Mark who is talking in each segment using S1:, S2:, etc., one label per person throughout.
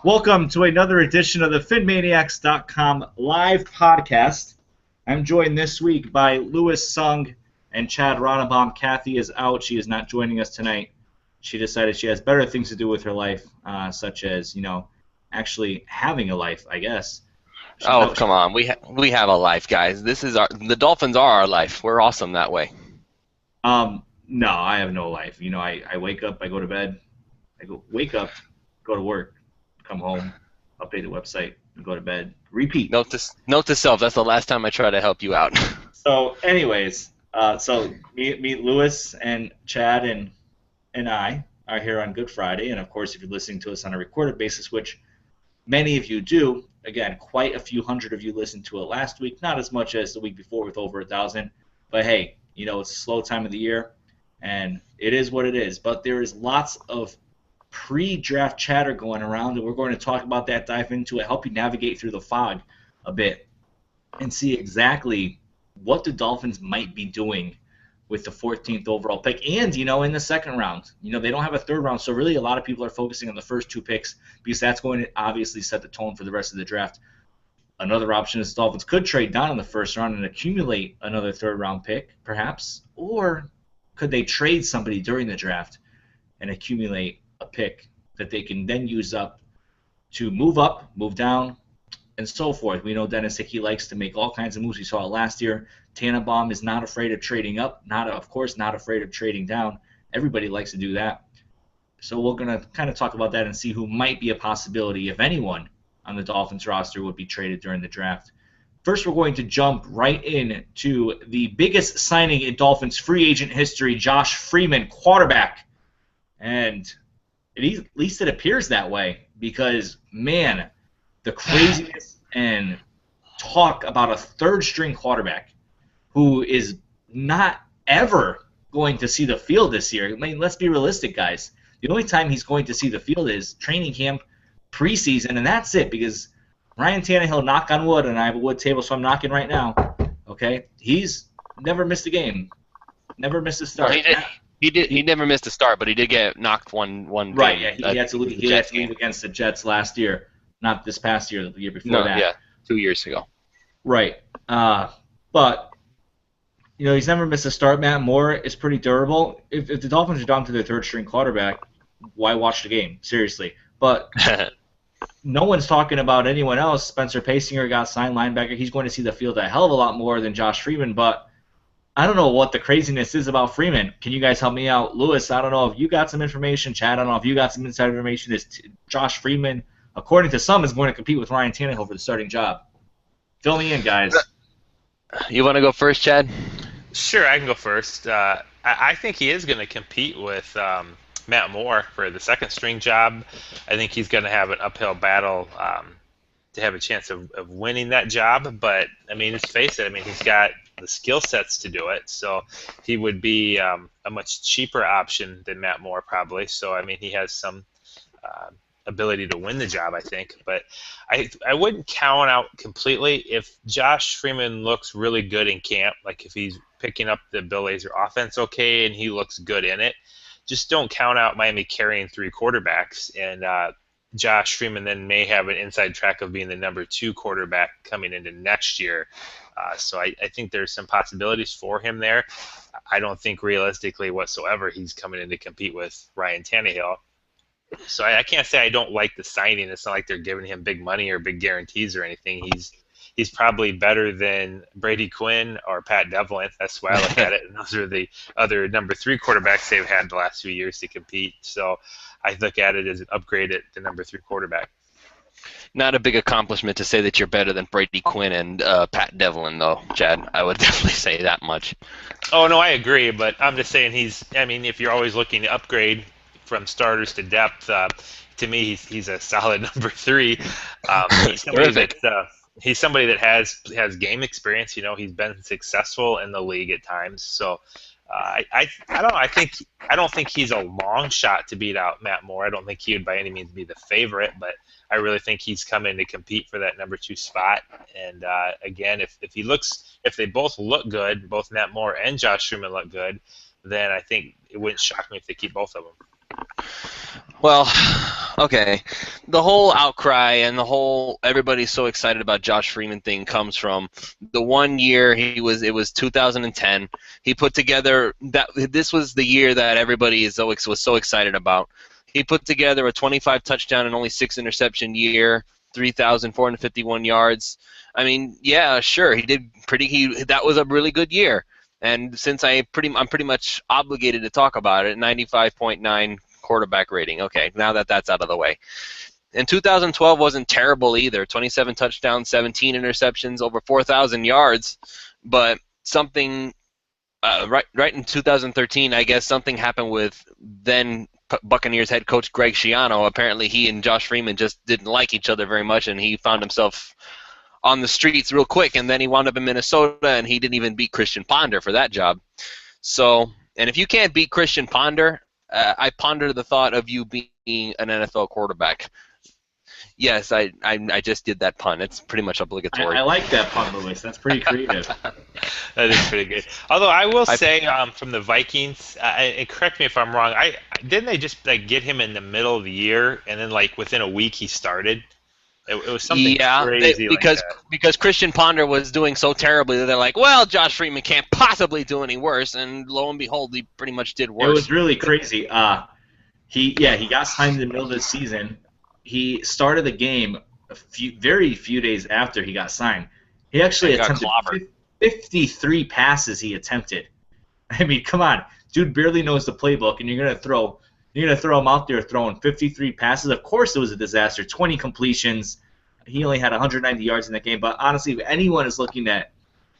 S1: Welcome to another edition of the PhinManiacs.com live podcast. I'm joined this week by Louis Sung and Chad Ronnebaum. Kathy is out. She is not joining us tonight. She decided she has better things to do with her life, such as, actually having a life, I guess.
S2: Come on. We have a life, guys. The Dolphins are our life. We're awesome that way.
S1: No, I have no life. I wake up, I go to bed. Wake up, go to work, come home, update the website, and go to bed. Repeat.
S2: Note to self. That's the last time I try to help you out.
S1: So, anyways, meet Louis and Chad and I are here on Good Friday, and of course, if you're listening to us on a recorded basis, which many of you do, again, quite a few hundred of you listened to it last week, not as much as the week before with over 1,000, but hey, it's a slow time of the year, and it is what it is. But there is lots of pre-draft chatter going around, and we're going to talk about that, dive into it, help you navigate through the fog a bit, and see exactly what the Dolphins might be doing with the 14th overall pick, and in the second round. They don't have a third round, so really a lot of people are focusing on the first two picks because that's going to obviously set the tone for the rest of the draft. Another option is the Dolphins could trade down in the first round and accumulate another third round pick, perhaps, or could they trade somebody during the draft and accumulate a pick that they can then use up, move down, and so forth. We know Dennis Hickey likes to make all kinds of moves. We saw it last year. Tannenbaum is not afraid of trading up, not afraid of trading down. Everybody likes to do that. So we're going to kind of talk about that and see who might be a possibility, if anyone, on the Dolphins roster would be traded during the draft. First, we're going to jump right in to the biggest signing in Dolphins free agent history, Josh Freeman, quarterback. And at least it appears that way because, man, the craziness and talk about a third-string quarterback who is not ever going to see the field this year. I mean, let's be realistic, guys. The only time he's going to see the field is training camp, preseason, and that's it because Ryan Tannehill, knock on wood, and I have a wood table, so I'm knocking right now, okay? He's never missed a game, never missed a start.
S2: Well, he never missed a start, but he did get knocked one
S1: right,
S2: game.
S1: Yeah, he had to leave against the Jets last year, not this past year, the year before that.
S2: Yeah, 2 years ago.
S1: Right. But he's never missed a start. Matt Moore is pretty durable. If the Dolphins are down to their third-string quarterback, why watch the game? Seriously. But no one's talking about anyone else. Spencer Paysinger got signed linebacker. He's going to see the field a hell of a lot more than Josh Freeman, but I don't know what the craziness is about Freeman. Can you guys help me out? Louis, I don't know if you got some information. Chad, I don't know if you got some inside information. Is Josh Freeman, according to some, is going to compete with Ryan Tannehill for the starting job? Fill me in, guys.
S2: You want to go first, Chad?
S3: Sure, I can go first. I think he is going to compete with Matt Moore for the second-string job. I think he's going to have an uphill battle to have a chance of winning that job. But, let's face it, he's got the skill sets to do it. So he would be a much cheaper option than Matt Moore probably. So, he has some ability to win the job, I think. But I wouldn't count out completely if Josh Freeman looks really good in camp, like if he's picking up the Bill Lazor offense okay and he looks good in it. Just don't count out Miami carrying three quarterbacks, and Josh Freeman then may have an inside track of being the number 2 quarterback coming into next year. So I think there's some possibilities for him there. I don't think realistically whatsoever he's coming in to compete with Ryan Tannehill. So I can't say I don't like the signing. It's not like they're giving him big money or big guarantees or anything. He's probably better than Brady Quinn or Pat Devlin. That's why I look at it. And those are the other number 3 quarterbacks they've had the last few years to compete. So I look at it as an upgrade at the number 3 quarterback.
S2: Not a big accomplishment to say that you're better than Brady Quinn and Pat Devlin, though, Chad. I would definitely say that much.
S3: Oh, no, I agree. But I'm just saying if you're always looking to upgrade from starters to depth, to me, he's a solid number 3. He's somebody that has game experience. He's been successful in the league at times. So I don't know. I don't think he's a long shot to beat out Matt Moore. I don't think he would by any means be the favorite, but I really think he's come in to compete for that number 2 spot. And again, if they both look good, both Matt Moore and Josh Freeman look good, then I think it wouldn't shock me if they keep both of them.
S2: Well, okay. The whole outcry and the whole everybody's so excited about Josh Freeman thing comes from the one year it was 2010. He put together this was the year that everybody was so excited about. He put together a 25 touchdown and only 6 interception year, 3,451 yards. I mean, yeah, sure, that was a really good year. And since I'm pretty much obligated to talk about it, 95.9 quarterback rating. Okay, now that's out of the way. And 2012 wasn't terrible either. 27 touchdowns, 17 interceptions, over 4,000 yards. But something right in 2013, I guess something happened with then Buccaneers head coach Greg Schiano. Apparently, he and Josh Freeman just didn't like each other very much, and he found himself on the streets real quick. And then he wound up in Minnesota, and he didn't even beat Christian Ponder for that job. So, and if you can't beat Christian Ponder, I ponder the thought of you being an NFL quarterback. Yes, I just did that pun. It's pretty much obligatory.
S1: I like that pun, Lewis. That's pretty creative.
S3: That is pretty good. Although I will say, from the Vikings, and correct me if I'm wrong, didn't they just get him in the middle of the year, and then within a week he started? It was something crazy
S2: because Christian Ponder was doing so terribly that they're like, well, Josh Freeman can't possibly do any worse, and lo and behold, he pretty much did worse.
S1: It was really crazy. He got signed in the middle of the season. He started the game very few days after he got signed. He actually attempted 53 passes. He attempted. I mean, come on, dude barely knows the playbook, and you're gonna throw him out there throwing 53 passes. Of course, it was a disaster. 20 completions. He only had 190 yards in that game. But honestly, if anyone is looking at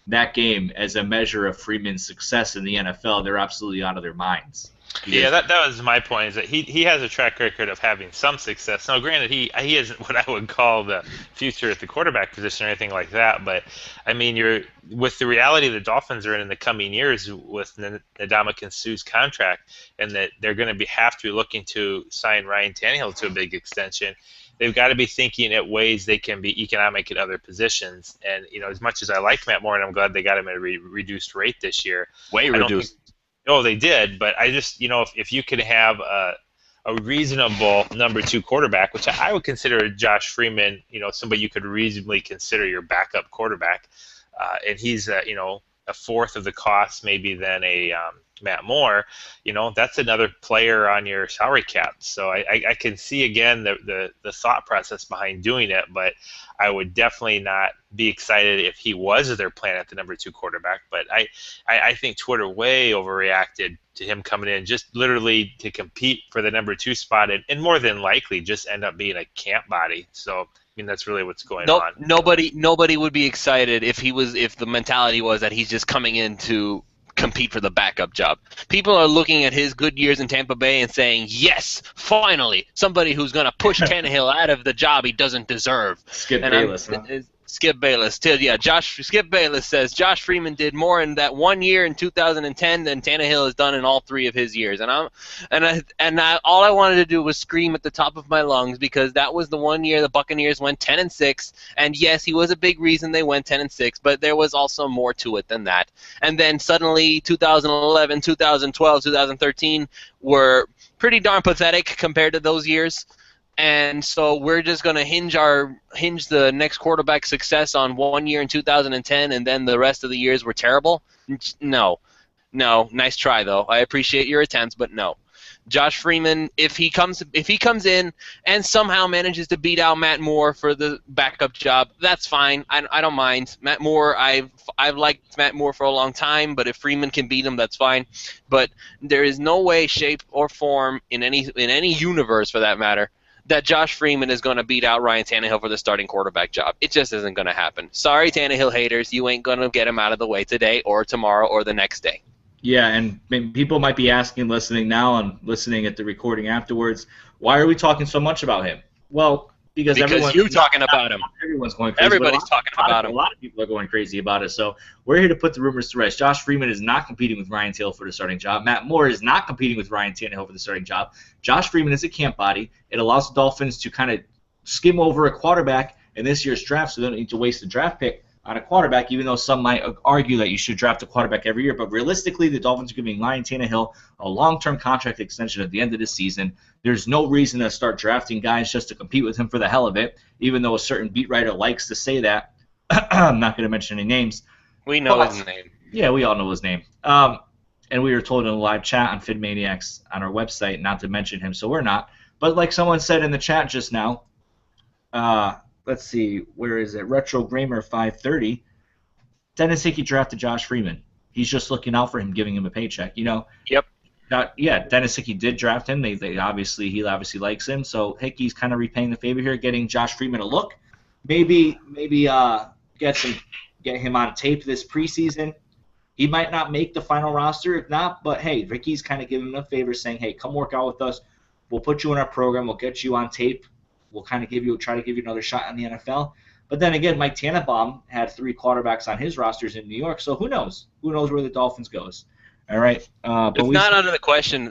S1: that game as a measure of Freeman's success in the NFL, they're absolutely out of their minds.
S3: Yeah, that was my point, is that he has a track record of having some success. Now, granted, he isn't what I would call the future at the quarterback position or anything like that, but, I mean, you're with the reality the Dolphins are in the coming years with Ndamukong Suh's contract, and that they're going to have to be looking to sign Ryan Tannehill to a big extension. They've got to be thinking at ways they can be economic at other positions. And, as much as I like Matt Moore, and I'm glad they got him at a reduced rate this year.
S2: Way reduced.
S3: Oh, they did, but I just, if you could have a reasonable number 2 quarterback, which I would consider Josh Freeman, somebody you could reasonably consider your backup quarterback, and he's, a fourth of the cost maybe than a Matt Moore, that's another player on your salary cap. So I can see, again, the thought process behind doing it, but I would definitely not be excited if he was their plan at the number 2 quarterback. But I think Twitter way overreacted to him coming in just literally to compete for the number 2 spot, and more than likely just end up being a camp body. So, I mean, that's really what's going on.
S2: Nobody would be excited if the mentality was that he's just coming in to compete for the backup job. People are looking at his good years in Tampa Bay and saying, yes, finally, somebody who's going to push Tannehill out of the job he doesn't deserve.
S1: Skip Bayless,
S2: Skip Bayless. Skip Bayless says Josh Freeman did more in that 1 year in 2010 than Tannehill has done in all 3 of his years. And all I wanted to do was scream at the top of my lungs, because that was the 1 year the Buccaneers went 10-6. And yes, he was a big reason they went 10-6, but there was also more to it than that. And then suddenly 2011, 2012, 2013 were pretty darn pathetic compared to those years. And so we're just going to hinge the next quarterback success on 1 year in 2010, and then the rest of the years were terrible? No. Nice try, though. I appreciate your attempts, but no. Josh Freeman, if he comes in and somehow manages to beat out Matt Moore for the backup job, that's fine. I don't mind. Matt Moore, I've liked Matt Moore for a long time, but if Freeman can beat him, that's fine. But there is no way, shape, or form in any universe, for that matter, that Josh Freeman is going to beat out Ryan Tannehill for the starting quarterback job. It just isn't going to happen. Sorry, Tannehill haters, you ain't going to get him out of the way today or tomorrow or the next day.
S1: Yeah, and people might be asking, listening now and listening at the recording afterwards, why are we talking so much about him? Well, because
S2: you're talking about him.
S1: Everyone's going crazy.
S2: Everybody's talking about him.
S1: A lot of people are going crazy about it. So we're here to put the rumors to rest. Josh Freeman is not competing with Ryan Tannehill for the starting job. Matt Moore is not competing with Ryan Tannehill for the starting job. Josh Freeman is a camp body. It allows the Dolphins to kind of skim over a quarterback in this year's draft, so they don't need to waste the draft pick on a quarterback, even though some might argue that you should draft a quarterback every year. But realistically, the Dolphins are giving Ryan Tannehill a long-term contract extension at the end of the season. There's no reason to start drafting guys just to compete with him for the hell of it, even though a certain beat writer likes to say that. I'm not going to mention any names.
S2: We know his name.
S1: Yeah, we all know his name. And we were told in a live chat on PhinManiacs on our website not to mention him, so we're not. But like someone said in the chat just now, let's see, where is it? Retro Gramer 530. Dennis Hickey drafted Josh Freeman. He's just looking out for him, giving him a paycheck.
S2: Yep.
S1: Yeah, Dennis Hickey did draft him. He obviously likes him. So Hickey's kind of repaying the favor here, getting Josh Freeman a look. Maybe get him on tape this preseason. He might not make the final roster, if not. But hey, Hickey's kind of giving him a favor, saying, "Hey, come work out with us. We'll put you in our program. We'll get you on tape. We'll kind of try to give you another shot in the NFL." But then again, Mike Tannenbaum had 3 quarterbacks on his rosters in New York, so who knows? Who knows where the Dolphins goes? All right.
S2: It's not out of the question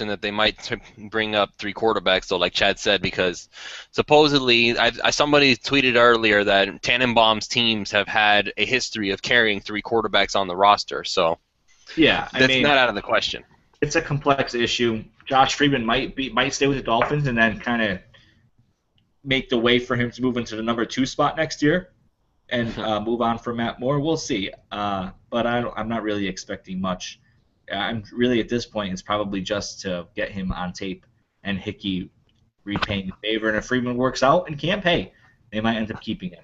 S2: that they might bring up 3 quarterbacks, though, like Chad said, because supposedly somebody tweeted earlier that Tannenbaum's teams have had a history of carrying 3 quarterbacks on the roster. So
S1: yeah,
S2: that's not out of the question.
S1: It's a complex issue. Josh Freeman might stay with the Dolphins and then kind of make the way for him to move into the number 2 spot next year and move on from Matt Moore. We'll see. But I'm not really expecting much. I'm really at this point, it's probably just to get him on tape and Hickey repaying the favor. And if Freeman works out in camp, hey, they might end up keeping him.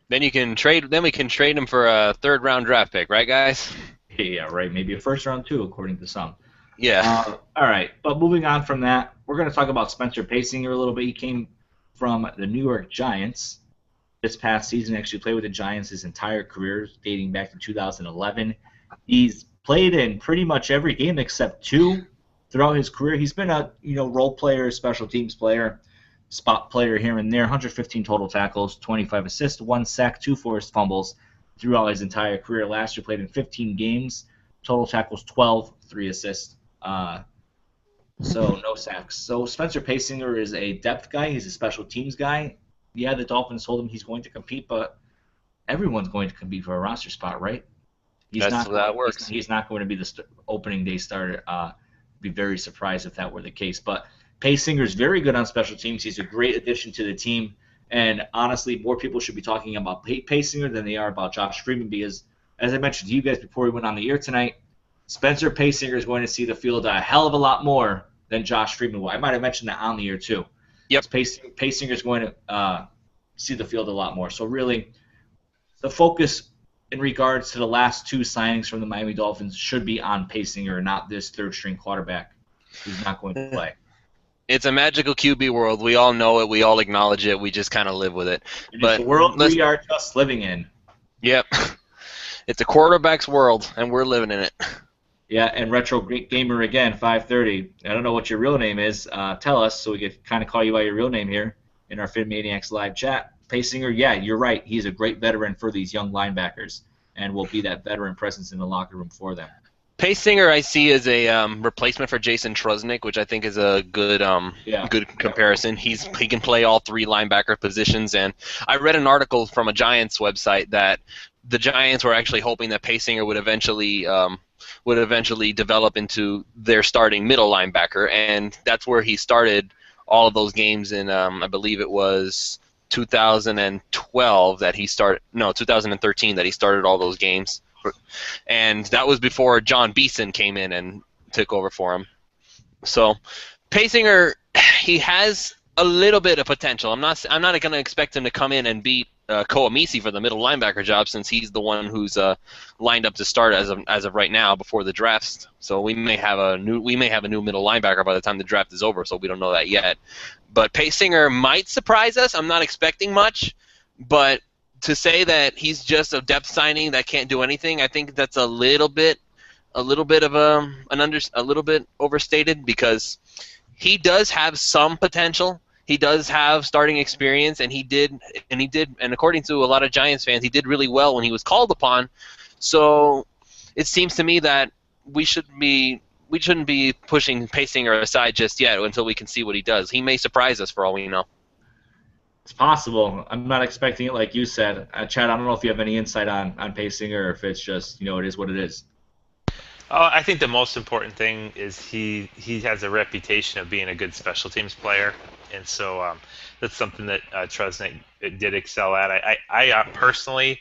S2: Then we can trade him for a 3rd-round draft pick, right, guys?
S1: Yeah, right. Maybe a 1st round too, according to some.
S2: Yeah.
S1: All right. But moving on from that, we're going to talk about Spencer Paysinger a little bit. He came from the New York Giants this past season. Actually played with the Giants his entire career, dating back to 2011. He's played in pretty much every game except 2 throughout his career. He's been a role player, special teams player, spot player here and there. 115 total tackles, 25 assists, 1 sack, 2 forced fumbles throughout his entire career. Last year played in 15 games, total tackles 12, 3 assists. So no sacks. So Spencer Paysinger is a depth guy. He's a special teams guy. Yeah, the Dolphins told him he's going to compete, but everyone's going to compete for a roster spot, right?
S2: That's how that works.
S1: He's not going to be the opening day starter. Be very surprised if that were the case. But Paysinger is very good on special teams. He's a great addition to the team. And honestly, more people should be talking about Paysinger than they are about Josh Freeman because, as I mentioned to you guys before we went on the air tonight, Spencer Paysinger is going to see the field a hell of a lot more than Josh Freeman will. I might have mentioned that on the air too.
S2: Yep.
S1: Paysinger is going to see the field a lot more. So really, the focus in regards to the last 2 signings from the Miami Dolphins should be on Paysinger, not this 3rd-string quarterback who's not going to play.
S2: It's a magical QB world. We all know it. We all acknowledge it. We just kind of live with it.
S1: But the world we are just living in.
S2: Yep. It's a quarterback's world, and we're living in it.
S1: Yeah, and Retro Gamer again, 530. I don't know what your real name is. Tell us so we could kind of call you by your real name here in our PhinManiacs live chat. Paysinger, yeah, you're right. He's a great veteran for these young linebackers and will be that veteran presence in the locker room for them.
S2: Paysinger I see as a replacement for Jason Trusnick, which I think is a good good comparison. He can play all 3 linebacker positions, and I read an article from a Giants website that the Giants were actually hoping that Paysinger would eventually develop into their starting middle linebacker, and that's where he started all of those games in I believe it was 2012 that he started. No, 2013 that he started all those games. And that was before John Beeson came in and took over for him. So Paysinger, he has a little bit of potential. I'm not going to expect him to come in and beat Koamisi for the middle linebacker job, since he's the one who's lined up to start as of right now before the draft. So we may have a new middle linebacker by the time the draft is over. So we don't know that yet. But Paysinger might surprise us. I'm not expecting much, but to say that he's just a depth signing that can't do anything, I think that's a little bit overstated, because he does have some potential. He does have starting experience, and according to a lot of Giants fans, he did really well when he was called upon. So it seems to me that we shouldn't be pushing Paysinger aside just yet until we can see what he does. He may surprise us for all we know.
S1: It's possible. I'm not expecting it like you said. Chad, I don't know if you have any insight on Pacing or if it's just, it is what it is.
S3: I think the most important thing is he has a reputation of being a good special teams player, and so that's something that Trusnick did excel at. I personally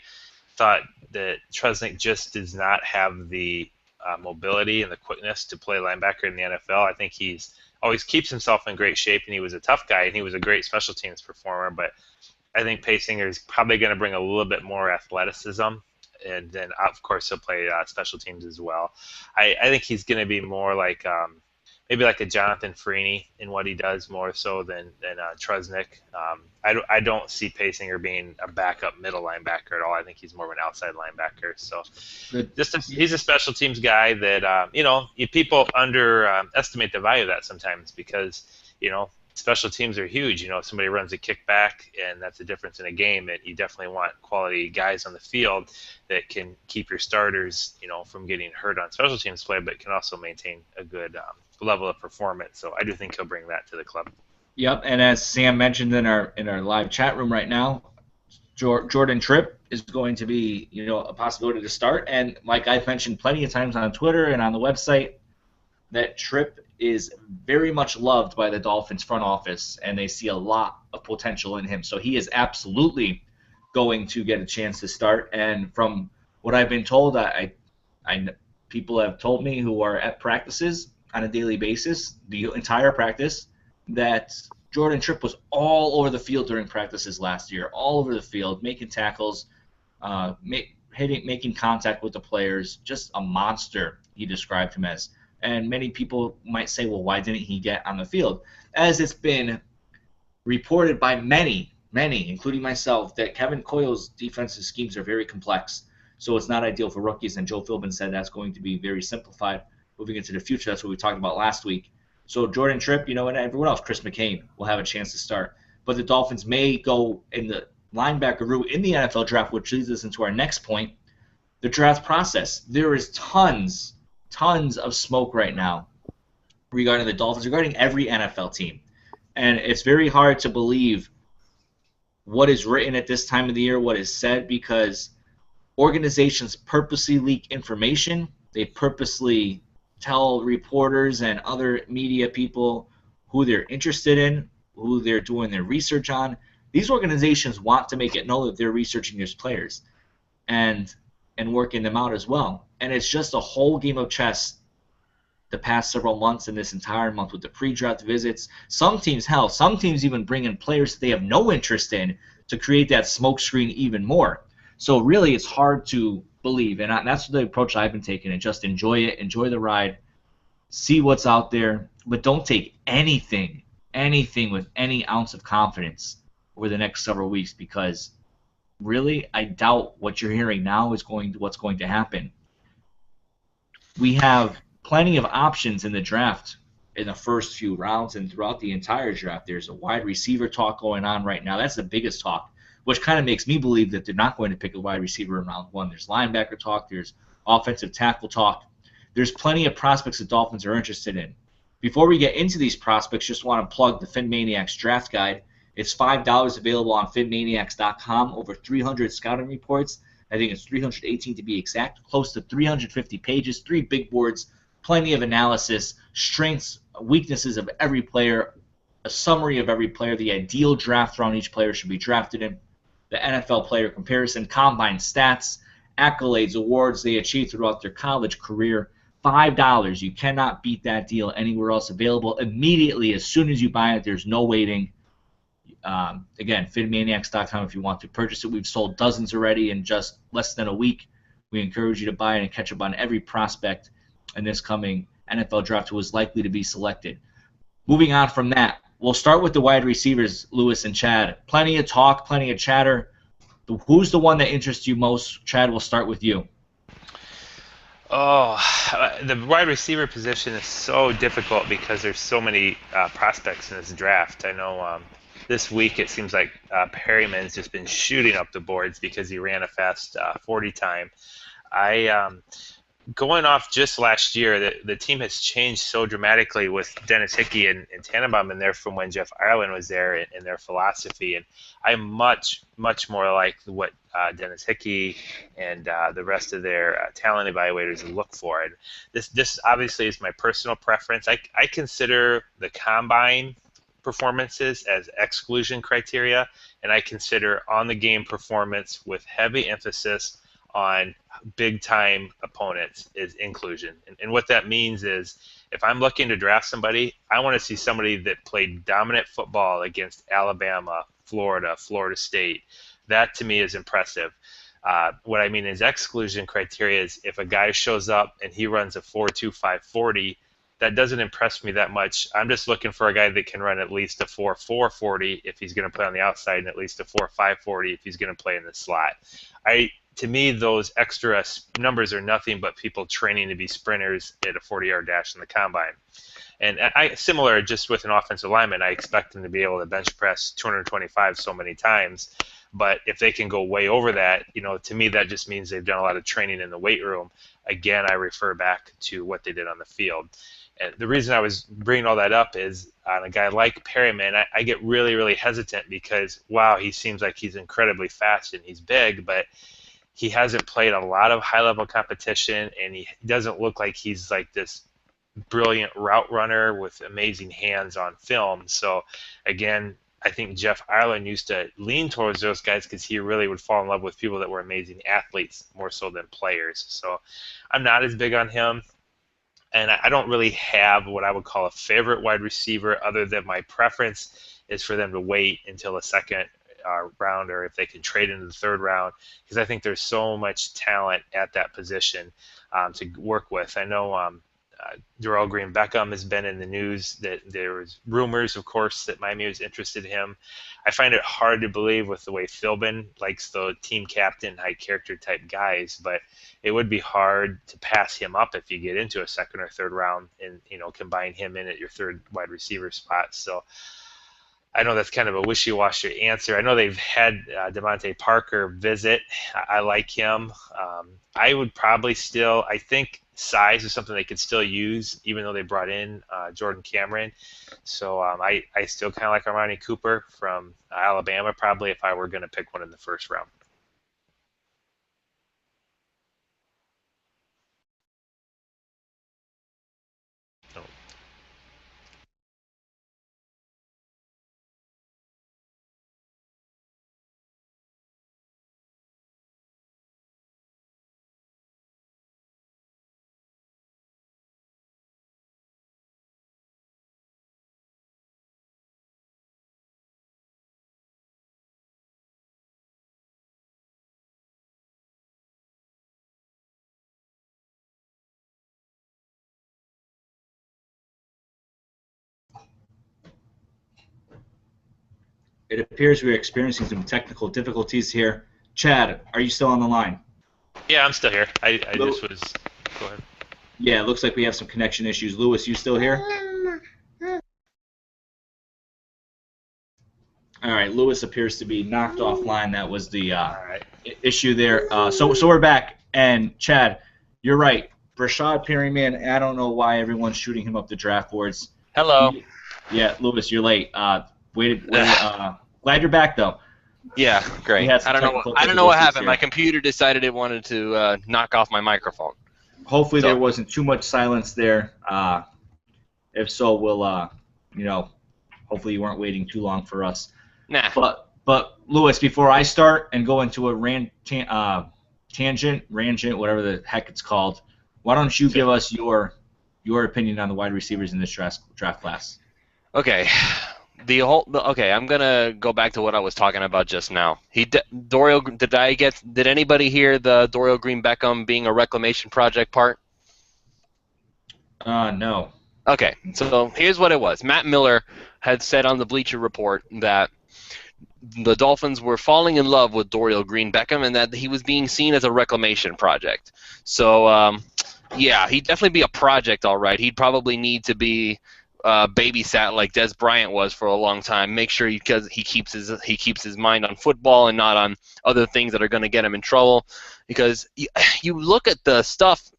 S3: thought that Trusnick just does not have the mobility and the quickness to play linebacker in the NFL. I think he's always keeps himself in great shape, and he was a tough guy, and he was a great special teams performer. But I think Paysinger is probably going to bring a little bit more athleticism, and then of course he'll play special teams as well. I think he's going to be more like maybe like a Jonathan Freeney in what he does more so than Trusnick. I don't see Paysinger being a backup middle linebacker at all. I think he's more of an outside linebacker. So he's a special teams guy that people underestimate the value of that sometimes because special teams are huge. If somebody runs a kickback and that's the difference in a game, and you definitely want quality guys on the field that can keep your starters, from getting hurt on special teams play, but can also maintain a good level of performance. So I do think he'll bring that to the club.
S1: Yep, and as Sam mentioned in our live chat room right now, Jordan Tripp is going to be a possibility to start. And like I've mentioned plenty of times on Twitter and on the website, that Tripp is very much loved by the Dolphins front office, and they see a lot of potential in him. So he is absolutely going to get a chance to start. And from what I've been told, I people have told me who are at practices on a daily basis, the entire practice, that Jordan Tripp was all over the field during practices last year, all over the field, making tackles, making contact with the players, just a monster, he described him as. And many people might say, well, why didn't he get on the field? As it's been reported by many, including myself, that Kevin Coyle's defensive schemes are very complex. So it's not ideal for rookies. And Joe Philbin said that's going to be very simplified moving into the future. That's what we talked about last week. So Jordan Tripp, and everyone else, Chris McCain, will have a chance to start. But the Dolphins may go in the linebacker route in the NFL draft, which leads us into our next point, the draft process. There is tons of smoke right now regarding the Dolphins, regarding every NFL team. And it's very hard to believe what is written at this time of the year, what is said, because organizations purposely leak information. They purposely tell reporters and other media people who they're interested in, who they're doing their research on. These organizations want to make it known that they're researching these players and working them out as well. And it's just a whole game of chess the past several months and this entire month with the pre-draft visits. Some teams even bring in players that they have no interest in to create that smokescreen even more. So really it's hard to believe, and that's the approach I've been taking, and just enjoy it, enjoy the ride, see what's out there, but don't take anything with any ounce of confidence over the next several weeks, because really I doubt what you're hearing now is what's going to happen. We have plenty of options in the draft in the first few rounds and throughout the entire draft. There's a wide receiver talk going on right now. That's the biggest talk, which kind of makes me believe that they're not going to pick a wide receiver in round one. There's linebacker talk. There's offensive tackle talk. There's plenty of prospects the Dolphins are interested in. Before we get into these prospects, just want to plug the PhinManiacs draft guide. It's $5 available on PhinManiacs.com. Over 300 scouting reports. I think it's 318 to be exact. Close to 350 pages, 3 big boards, plenty of analysis, strengths, weaknesses of every player, a summary of every player, the ideal draft round each player should be drafted in, the NFL player comparison, combine stats, accolades, awards they achieved throughout their college career. $5. You cannot beat that deal anywhere else. Available immediately as soon as you buy it. There's no waiting. Again, PhinManiacs.com if you want to purchase it. We've sold dozens already in just less than a week. We encourage you to buy it and catch up on every prospect in this coming NFL draft who is likely to be selected. Moving on from that, we'll start with the wide receivers, Lewis and Chad. Plenty of talk, plenty of chatter. Who's the one that interests you most? Chad, we'll start with you.
S3: Oh, the wide receiver position is so difficult because there's so many prospects in this draft. I know this week it seems like Perryman's just been shooting up the boards because he ran a fast 40 time. going off just last year, the team has changed so dramatically with Dennis Hickey and Tannenbaum in there from when Jeff Ireland was there in their philosophy. And I'm much, much more like what Dennis Hickey and the rest of their talent evaluators look for. And this obviously is my personal preference. I consider the combine performances as exclusion criteria, and I consider on-the-game performance with heavy emphasis on big-time opponents is inclusion. And what that means is if I'm looking to draft somebody, I want to see somebody that played dominant football against Alabama, Florida, Florida State. That, to me, is impressive. What I mean is exclusion criteria is if a guy shows up and he runs a 4.25 40, that doesn't impress me that much. I'm just looking for a guy that can run at least a 4.4 40 if he's going to play on the outside, and at least a 4.5 40 if he's going to play in the slot. To me, those extra numbers are nothing but people training to be sprinters at a 40-yard dash in the combine. And similar, just with an offensive lineman, I expect them to be able to bench press 225 so many times. But if they can go way over that, to me, that just means they've done a lot of training in the weight room. Again, I refer back to what they did on the field. And the reason I was bringing all that up is on a guy like Perryman, I get really, really hesitant because, wow, he seems like he's incredibly fast and he's big, but he hasn't played a lot of high-level competition, and he doesn't look like he's like this brilliant route runner with amazing hands on film. So, again, I think Jeff Ireland used to lean towards those guys because he really would fall in love with people that were amazing athletes more so than players. So I'm not as big on him. And I don't really have what I would call a favorite wide receiver other than my preference is for them to wait until the second round, or if they can trade into the third round, because I think there's so much talent at that position to work with. I know Darrell Green Beckham has been in the news that there was rumors, of course, that Miami was interested in him. I find it hard to believe with the way Philbin likes the team captain, high character type guys, but it would be hard to pass him up if you get into a second or third round and combine him in at your third wide receiver spot. So I know that's kind of a wishy-washy answer. I know they've had Devontae Parker visit. I like him. I would probably still, I think size is something they could still use, even though they brought in Jordan Cameron. So I still kind of like Armani Cooper from Alabama, probably, if I were going to pick one in the first round.
S1: It appears we are experiencing some technical difficulties here. Chad, are you still on the line?
S3: Yeah, I'm still here. I just was. Go ahead.
S1: Yeah, it looks like we have some connection issues. Lewis, you still here? All right, Lewis appears to be knocked offline. That was the issue there. So we're back. And Chad, you're right. Rashad Perryman, I don't know why everyone's shooting him up the draft boards.
S2: Hello.
S1: Yeah, Lewis, you're late. Glad you're back though.
S2: Yeah, great. I don't know what happened. My computer decided it wanted to knock off my microphone.
S1: Hopefully there wasn't too much silence there. If so, we'll hopefully you weren't waiting too long for us.
S2: Nah.
S1: But Lewis, before I start and go into a tangent, whatever the heck it's called, why don't you give us your opinion on the wide receivers in this draft class?
S2: Okay. I'm gonna go back to what I was talking about just now. Did anybody hear the Dorial Green Beckham being a reclamation project part?
S1: No.
S2: Okay, so here's what it was. Matt Miller had said on the Bleacher Report that the Dolphins were falling in love with Dorial Green Beckham and that he was being seen as a reclamation project. So, yeah, he'd definitely be a project, all right. He'd probably need to be babysat like Des Bryant was for a long time. Make sure he keeps his mind on football and not on other things that are going to get him in trouble. Because you look at the stuff,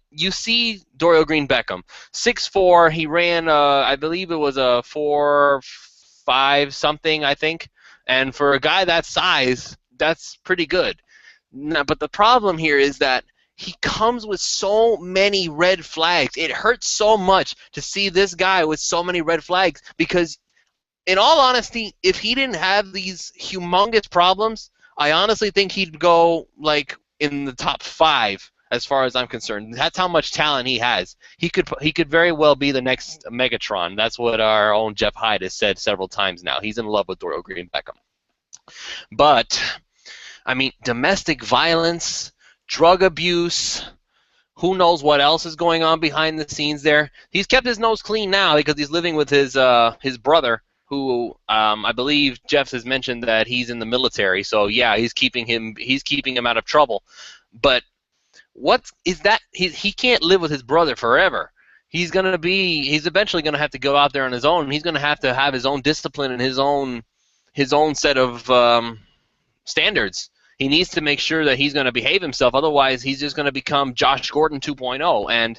S2: you see Dorial Green Beckham, 6'4", he ran I believe it was a 4.5 something, I think, and for a guy that size, that's pretty good. Now, but the problem here is that he comes with so many red flags. It hurts so much to see this guy with so many red flags because, in all honesty, if he didn't have these humongous problems, I honestly think he'd go like in the top 5 as far as I'm concerned. That's how much talent he has. He could very well be the next Megatron. That's what our own Jeff Hyde has said several times now. He's in love with Dorial Green Beckham. But, I mean, domestic violence, drug abuse, who knows what else is going on behind the scenes there. He's kept his nose clean now because he's living with his brother, who I believe Jeff has mentioned that he's in the military. So yeah, he's keeping him out of trouble. But what is that? He can't live with his brother forever. He's eventually gonna have to go out there on his own. And he's gonna have to have his own discipline and his own set of standards. He needs to make sure that he's going to behave himself. Otherwise, he's just going to become Josh Gordon 2.0. And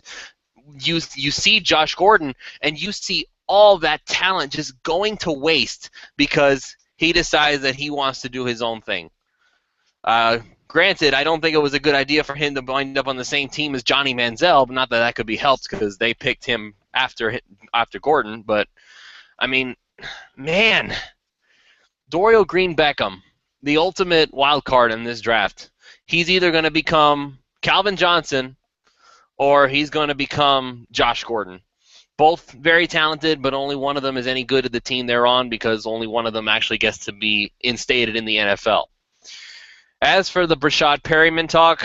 S2: you see Josh Gordon, and you see all that talent just going to waste because he decides that he wants to do his own thing. Granted, I don't think it was a good idea for him to wind up on the same team as Johnny Manziel, but not that could be helped because they picked him after Gordon. But, I mean, man, Dorial Green Beckham, the ultimate wild card in this draft. He's either going to become Calvin Johnson or he's going to become Josh Gordon. Both very talented, but only one of them is any good at the team they're on because only one of them actually gets to be instated in the NFL. As for the Brashad Perryman talk,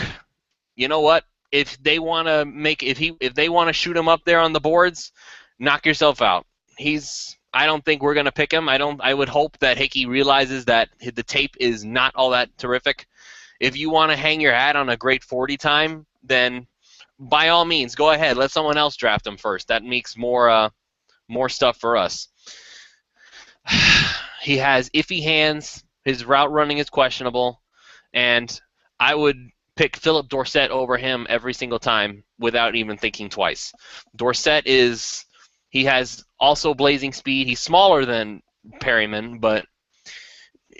S2: you know what? If they want to shoot him up there on the boards, knock yourself out. I don't think we're going to pick him. I would hope that Hickey realizes that the tape is not all that terrific. If you want to hang your hat on a great 40 time, then by all means, go ahead. Let someone else draft him first. That makes more stuff for us. He has iffy hands. His route running is questionable. And I would pick Philip Dorsett over him every single time without even thinking twice. Dorsett he has also blazing speed. He's smaller than Perryman, but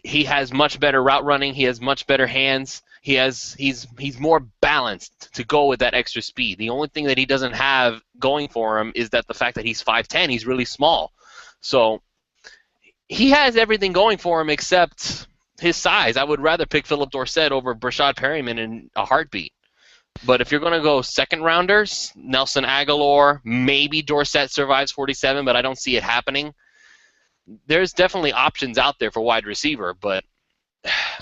S2: he has much better route running. He has much better hands. He's more balanced to go with that extra speed. The only thing that he doesn't have going for him is that the fact that he's 5'10", he's really small. So he has everything going for him except his size. I would rather pick Philip Dorsett over Brashad Perryman in a heartbeat. But if you're going to go second rounders, Nelson Aguilar, maybe Dorsett survives 47, but I don't see it happening. There's definitely options out there for wide receiver, but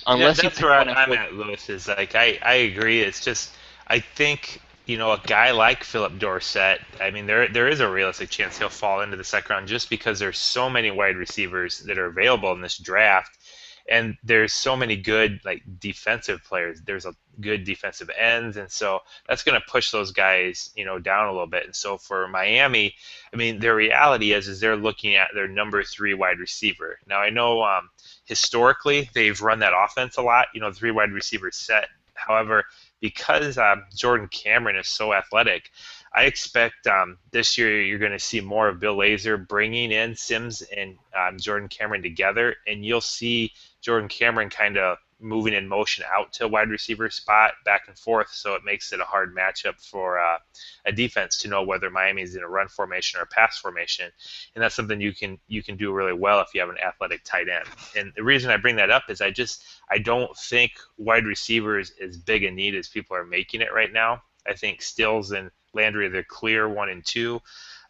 S2: unless
S3: that's where I'm at, Lewis. Is like I agree. It's just I think a guy like Philip Dorsett. I mean, there is a realistic chance he'll fall into the second round just because there's so many wide receivers that are available in this draft. And there's so many good defensive players. There's a good defensive ends, and so that's going to push those guys, down a little bit. And so for Miami, I mean, their reality is they're looking at their number 3 wide receiver. Now I know historically they've run that offense a lot, the 3 wide receiver set. However, because Jordan Cameron is so athletic, I expect this year you're going to see more of Bill Lazor bringing in Sims and Jordan Cameron together, and you'll see Jordan Cameron kind of moving in motion out to a wide receiver spot, back and forth, so it makes it a hard matchup for a defense to know whether Miami is in a run formation or a pass formation, and that's something you can do really well if you have an athletic tight end. And the reason I bring that up is I don't think wide receivers is big a need as people are making it right now. I think Stills and Landry are the clear 1 and 2.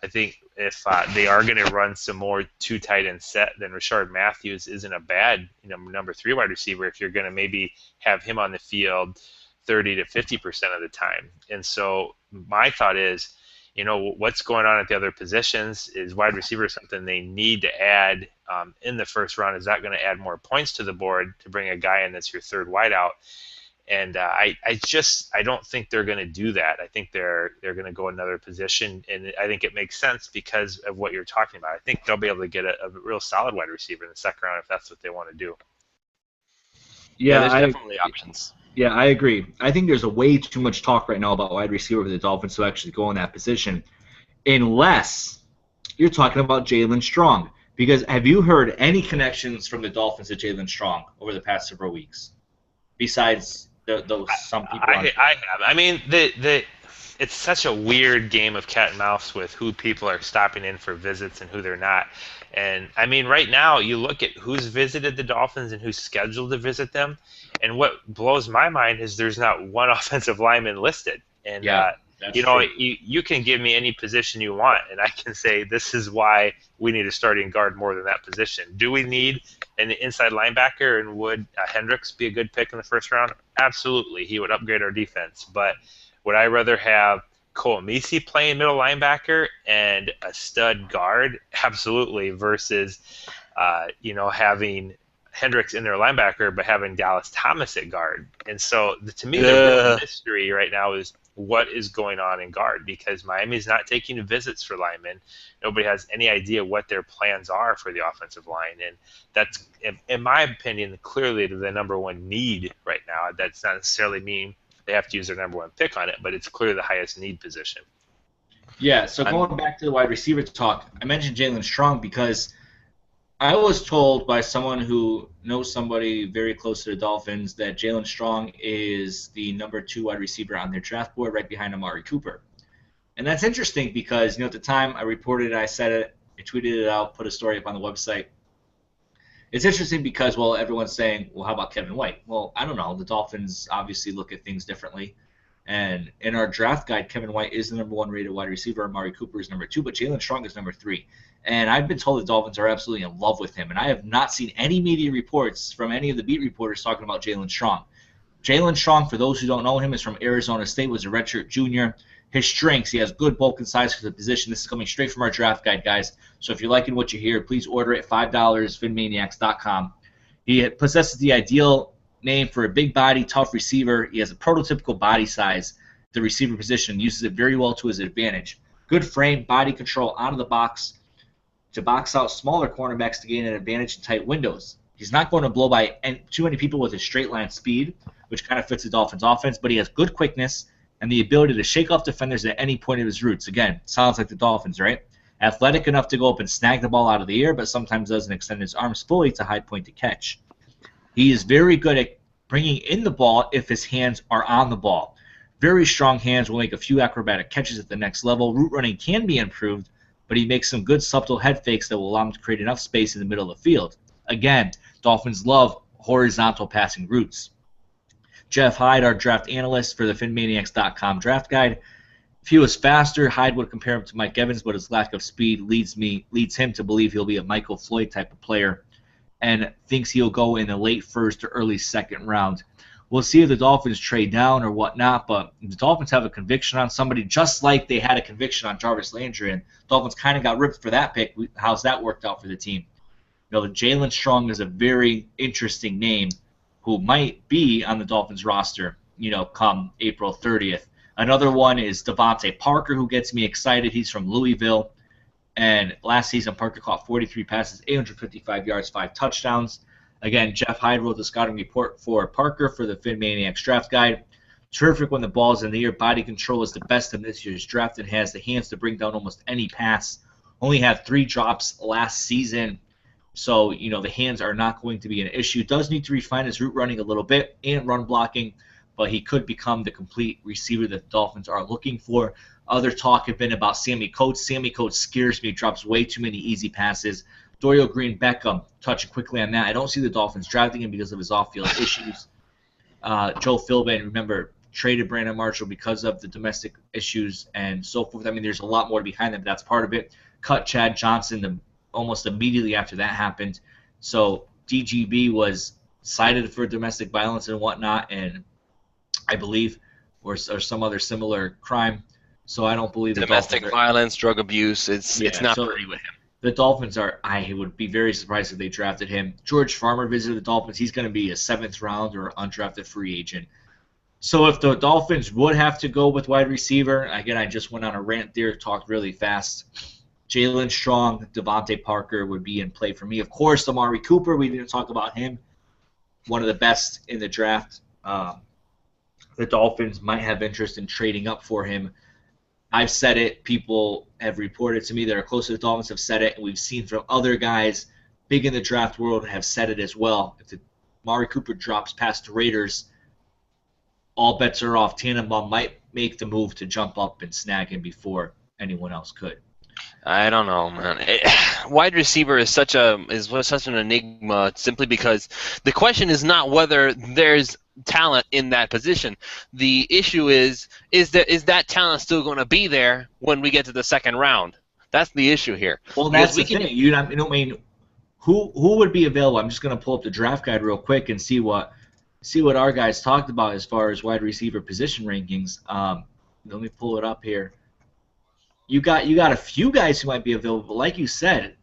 S3: I think if they are going to run some more 2 tight end set, then Rashard Matthews isn't a bad number 3 wide receiver if you're going to maybe have him on the field 30 to 50% of the time. And so my thought is, what's going on at the other positions? Is wide receiver something they need to add in the first round? Is that going to add more points to the board to bring a guy in that's your third wideout? And I don't think they're going to do that. I think they're going to go another position, and I think it makes sense because of what you're talking about. I think they'll be able to get a real solid wide receiver in the second round if that's what they want to do.
S2: Yeah,
S1: Yeah,
S2: there's definitely options.
S1: yeah, I agree. I think there's a way too much talk right now about wide receiver for the Dolphins to actually go in that position, unless you're talking about Jalen Strong. Because have you heard any connections from the Dolphins to Jalen Strong over the past several weeks, besides those some people on Twitter?
S3: I have. I mean, it's such a weird game of cat and mouse with who people are stopping in for visits and who they're not. And I mean, right now, you look at who's visited the Dolphins and who's scheduled to visit them, and what blows my mind is there's not one offensive lineman listed. And
S1: Yeah, that's
S3: you know,
S1: true.
S3: you can give me any position you want, and I can say this is why we need a starting guard more than that position. Do we need an inside linebacker, and would Hendricks be a good pick in the first round? Absolutely, he would upgrade our defense. But would I rather have Cole Messi playing middle linebacker and a stud guard? Absolutely, versus having Hendricks in their linebacker, but having Dallas Thomas at guard. And so, to me, the real mystery right now is what is going on in guard, because Miami's not taking visits for linemen. Nobody has any idea what their plans are for the offensive line, and that's, in my opinion, clearly the number one need right now. That's not necessarily mean they have to use their number one pick on it, but it's clearly the highest need position.
S1: Yeah, so going back to the wide receiver talk, I mentioned Jalen Strong because I was told by someone who knows somebody very close to the Dolphins that Jalen Strong is the number 2 wide receiver on their draft board, right behind Amari Cooper. And that's interesting because, at the time I reported it, I said it, I tweeted it out, put a story up on the website. It's interesting because, well, everyone's saying, well, how about Kevin White? Well, I don't know. The Dolphins obviously look at things differently. And in our draft guide, Kevin White is the number 1 rated wide receiver. Amari Cooper is number 2, but Jalen Strong is number 3. And I've been told the Dolphins are absolutely in love with him. And I have not seen any media reports from any of the beat reporters talking about Jalen Strong. Jalen Strong, for those who don't know him, is from Arizona State, was a redshirt junior. His strengths, he has good bulk and size for the position. This is coming straight from our draft guide, guys. So if you're liking what you hear, please order it, $5, PhinManiacs.com. He possesses the ideal name for a big body, tough receiver. He has a prototypical body size, the receiver position, uses it very well to his advantage. Good frame, body control out of the box to box out smaller cornerbacks to gain an advantage in tight windows. He's not going to blow by too many people with his straight line speed, which kind of fits the Dolphins' offense, but he has good quickness and the ability to shake off defenders at any point of his routes. Again, sounds like the Dolphins, right? Athletic enough to go up and snag the ball out of the air, but sometimes doesn't extend his arms fully to high point to catch. He is very good at bringing in the ball if his hands are on the ball. Very strong hands, will make a few acrobatic catches at the next level. Route running can be improved, but he makes some good subtle head fakes that will allow him to create enough space in the middle of the field. Again, Dolphins love horizontal passing routes. Jeff Hyde, our draft analyst for the PhinManiacs.com draft guide. If he was faster, Hyde would compare him to Mike Evans, but his lack of speed leads him to believe he'll be a Michael Floyd type of player, and thinks he'll go in the late first or early second round. We'll see if the Dolphins trade down or whatnot, but the Dolphins have a conviction on somebody, just like they had a conviction on Jarvis Landry, and Dolphins kind of got ripped for that pick. How's that worked out for the team? Jalen Strong is a very interesting name who might be on the Dolphins roster, come April 30th. Another one is Devontae Parker, who gets me excited. He's from Louisville. And last season, Parker caught 43 passes, 855 yards, 5 touchdowns. Again, Jeff Hyde wrote the scouting report for Parker for the PhinManiacs draft guide. Terrific when the ball's in the air. Body control is the best in this year's draft and has the hands to bring down almost any pass. Only had 3 drops last season. So, the hands are not going to be an issue. Does need to refine his route running a little bit and run blocking, but he could become the complete receiver that the Dolphins are looking for. Other talk have been about Sammy Coates. Sammy Coates scares me. Drops way too many easy passes. Dorial Green-Beckham, touching quickly on that. I don't see the Dolphins drafting him because of his off-field issues. Joe Philbin, remember, traded Brandon Marshall because of the domestic issues and so forth. I mean, there's a lot more behind them, but that's part of it. Cut Chad Johnson almost immediately after that happened. So DGB was cited for domestic violence and whatnot, and I believe, or some other similar crime. So I don't believe
S2: domestic violence, drug abuse. It's not pretty with him.
S1: The Dolphins I would be very surprised if they drafted him. George Farmer visited the Dolphins. He's going to be a 7th round or undrafted free agent. So if the Dolphins would have to go with wide receiver, again, I just went on a rant there, talked really fast. Jalen Strong, Devontae Parker would be in play for me. Of course, Amari Cooper, we didn't talk about him. One of the best in the draft. The Dolphins might have interest in trading up for him. I've said it. People have reported to me that are close to the Dolphins have said it, and we've seen from other guys big in the draft world have said it as well. If Amari Cooper drops past the Raiders, all bets are off. Tannenbaum might make the move to jump up and snag him before anyone else could.
S2: I don't know, man. Wide receiver is such an enigma simply because the question is not whether there's talent in that position. The issue is that talent still going to be there when we get to the second round? That's the issue here.
S1: Well, that's the thing. You know, I mean, who would be available? I'm just going to pull up the draft guide real quick and see what our guys talked about as far as wide receiver position rankings. Let me pull it up here. You got a few guys who might be available, but like you said,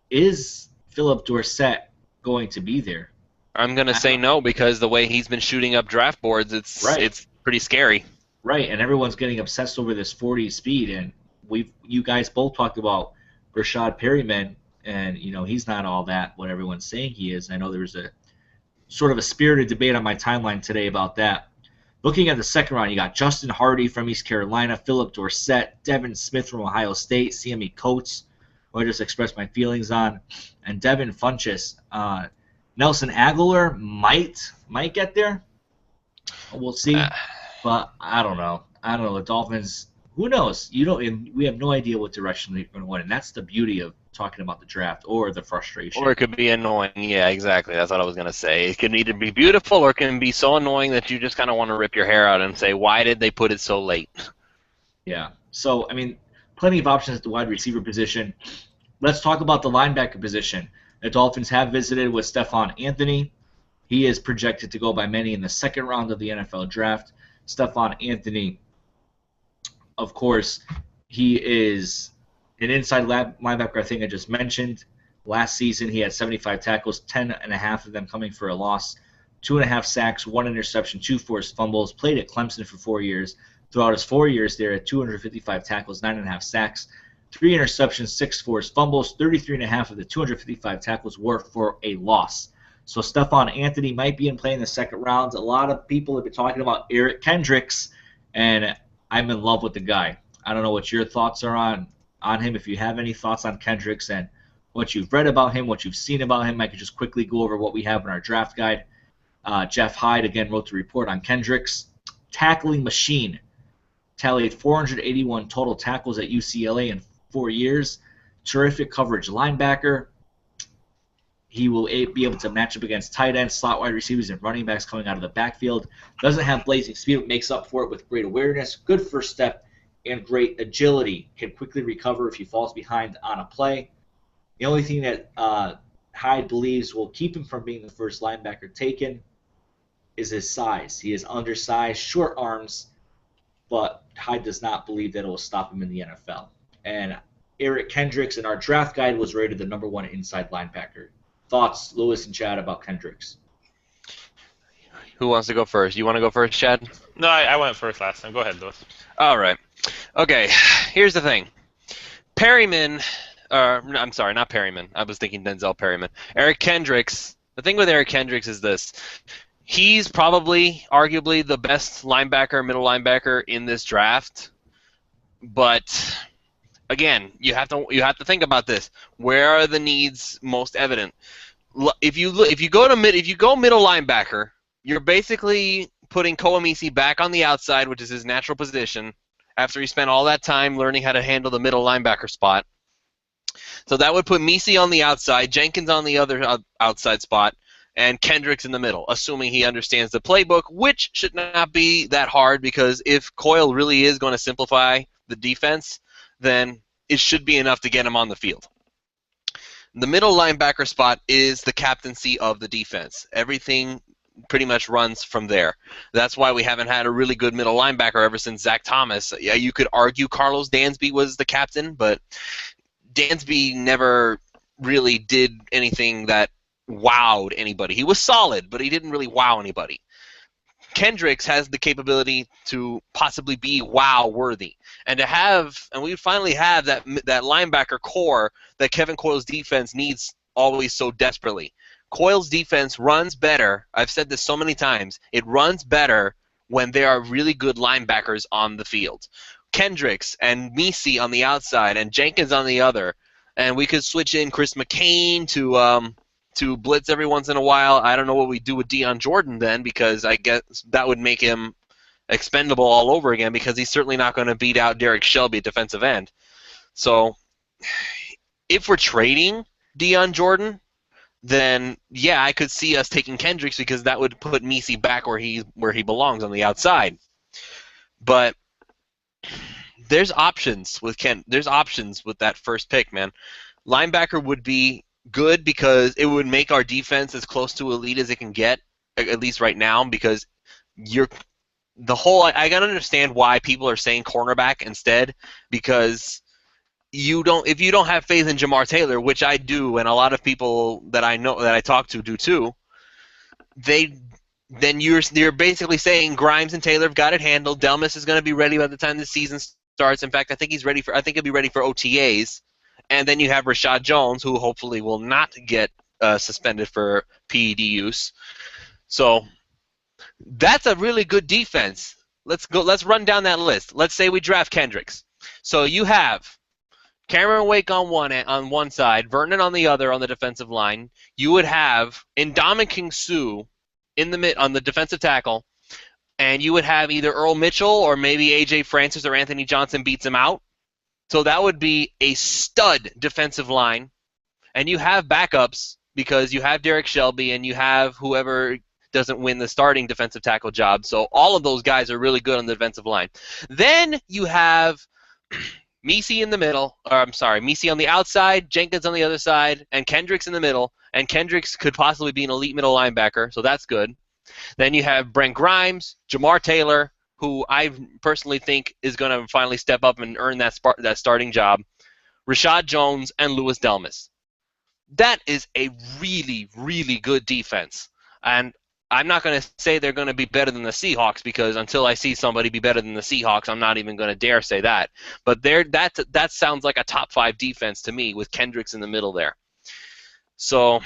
S1: is Philip Dorsett going to be there?
S2: I'm going to say no because the way he's been shooting up draft boards, it's pretty scary.
S1: Right, and everyone's getting obsessed over this 40 speed, and you guys both talked about Rashad Perryman, and he's not all that what everyone's saying he is. I know there was a sort of a spirited debate on my timeline today about that. Looking at the second round, you got Justin Hardy from East Carolina, Philip Dorsett, Devin Smith from Ohio State, CME Coates, who I just expressed my feelings on, and Devin Funchess. Nelson Aguilar might get there. We'll see, but I don't know. The Dolphins. Who knows? We have no idea what direction they're going to win, and that's the beauty of talking about the draft or the frustration.
S2: Or it could be annoying. Yeah, exactly. That's what I was going to say. It can either be beautiful or it can be so annoying that you just kind of want to rip your hair out and say, why did they put it so late?
S1: Yeah. So, I mean, plenty of options at the wide receiver position. Let's talk about the linebacker position. The Dolphins have visited with Stephon Anthony. He is projected to go by many in the second round of the NFL draft. Stephon Anthony, of course, he is an inside linebacker, I think I just mentioned. Last season, he had 75 tackles, 10.5 of them coming for a loss, 2.5 sacks, 1 interception, 2 forced fumbles, played at Clemson for 4 years. Throughout his 4 years there, at 255 tackles, 9.5 sacks, 3 interceptions, 6 forced fumbles, 33.5 of the 255 tackles were for a loss. So Stephon Anthony might be in play in the second round. A lot of people have been talking about Eric Kendricks, and I'm in love with the guy. I don't know what your thoughts are on him. If you have any thoughts on Kendricks and what you've read about him, what you've seen about him, I could just quickly go over what we have in our draft guide. Jeff Hyde, again, wrote the report on Kendricks. Tackling machine. Tallied 481 total tackles at UCLA in 4 years. Terrific coverage linebacker. He will be able to match up against tight ends, slot wide receivers, and running backs coming out of the backfield. Doesn't have blazing speed, but makes up for it with great awareness, good first step, and great agility. Can quickly recover if he falls behind on a play. The only thing that Hyde believes will keep him from being the first linebacker taken is his size. He is undersized, short arms, but Hyde does not believe that it will stop him in the NFL. And Eric Kendricks in our draft guide was rated the #1 inside linebacker. Thoughts, Lewis and Chad, about Kendricks?
S2: Who wants to go first? You want to go first, Chad?
S3: No, I went first last time. Go ahead, Lewis.
S2: All right. Okay, here's the thing. Perryman, I'm sorry, not Perryman. I was thinking Denzel Perryman. Eric Kendricks, the thing with Eric Kendricks is this. He's probably, arguably, the best linebacker, middle linebacker in this draft. But, again, you have to think about this. Where are the needs most evident? If you go middle linebacker, you're basically putting Koamisi back on the outside, which is his natural position, after he spent all that time learning how to handle the middle linebacker spot. So that would put Misi on the outside, Jenkins on the other outside spot, and Kendricks in the middle, assuming he understands the playbook, which should not be that hard because if Coyle really is going to simplify the defense, then it should be enough to get him on the field. The middle linebacker spot is the captaincy of the defense. Everything pretty much runs from there. That's why we haven't had a really good middle linebacker ever since Zach Thomas. Yeah, you could argue Carlos Dansby was the captain, but Dansby never really did anything that wowed anybody. He was solid, but he didn't really wow anybody. Kendricks has the capability to possibly be wow-worthy. And we finally have that linebacker core that Kevin Coyle's defense needs always so desperately. Coyle's defense runs better. I've said this so many times. It runs better when there are really good linebackers on the field. Kendricks and Misi on the outside and Jenkins on the other. And we could switch in Chris McCain to blitz every once in a while. I don't know what we do with Deion Jordan then, because I guess that would make him expendable all over again, because he's certainly not going to beat out Derek Shelby at defensive end. So if we're trading Deion Jordan, then yeah, I could see us taking Kendricks, because that would put Misi back where he belongs on the outside. But there's options with that first pick, man. Linebacker would be good because it would make our defense as close to elite as it can get, at least right now, because I gotta understand why people are saying cornerback instead, because if you don't have faith in Jamar Taylor, which I do, and a lot of people that I know that I talk to do too, then you're basically saying Grimes and Taylor have got it handled. Delmas is going to be ready by the time the season starts. In fact, I think he'll be ready for OTAs. And then you have Rashad Jones, who hopefully will not get suspended for PED use. So that's a really good defense. Let's run down that list. Let's say we draft Kendricks. So you have Cameron Wake on one side, Vernon on the other on the defensive line. You would have Ndamukong Suh on the defensive tackle, and you would have either Earl Mitchell or maybe AJ Francis or Anthony Johnson beats him out. So that would be a stud defensive line. And you have backups because you have Derek Shelby and you have whoever doesn't win the starting defensive tackle job. So all of those guys are really good on the defensive line. Then you have Misi on the outside, Jenkins on the other side, and Kendricks in the middle. And Kendricks could possibly be an elite middle linebacker, so that's good. Then you have Brent Grimes, Jamar Taylor, who I personally think is going to finally step up and earn that starting job, Rashad Jones, and Louis Delmas. That is a really, really good defense. And I'm not going to say they're going to be better than the Seahawks, because until I see somebody be better than the Seahawks, I'm not even going to dare say that. But that sounds like a top 5 defense to me, with Kendricks in the middle there. So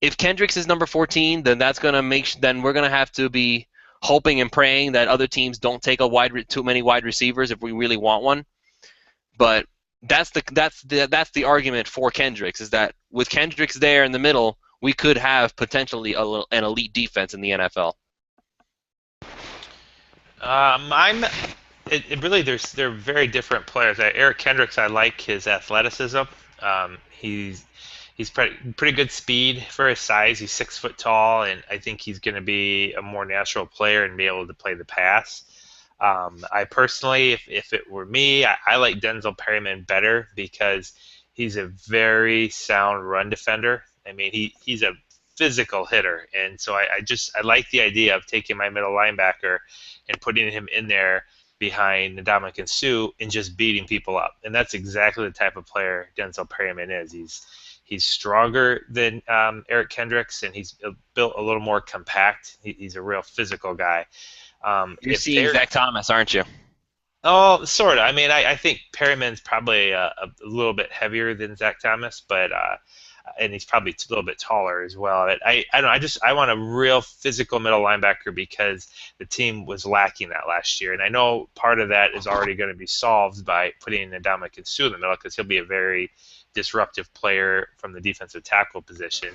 S2: if Kendricks is number 14, then then we're going to have to be hoping and praying that other teams don't take too many wide receivers if we really want one. But that's the argument for Kendricks, is that with Kendricks there in the middle, we could have potentially an elite defense in the NFL.
S3: They're very different players. Eric Kendricks, I like his athleticism. He's pretty good speed for his size. He's 6 foot tall, and I think he's going to be a more natural player and be able to play the pass. I personally, if it were me, I like Denzel Perryman better because he's a very sound run defender. I mean, he's a physical hitter, and so I like the idea of taking my middle linebacker and putting him in there behind Ndamukong Suh and just beating people up. And that's exactly the type of player Denzel Perryman is. He's stronger than Eric Kendricks, and he's built a little more compact. He's a real physical guy.
S2: You're seeing Zach Thomas, aren't you?
S3: Oh, sort of. I mean, I think Perryman's probably a little bit heavier than Zach Thomas, but and he's probably a little bit taller as well. I don't know. I want a real physical middle linebacker because the team was lacking that last year, and I know part of that is already going to be solved by putting Ndamukong Suh in the middle, because he'll be a very disruptive player from the defensive tackle position.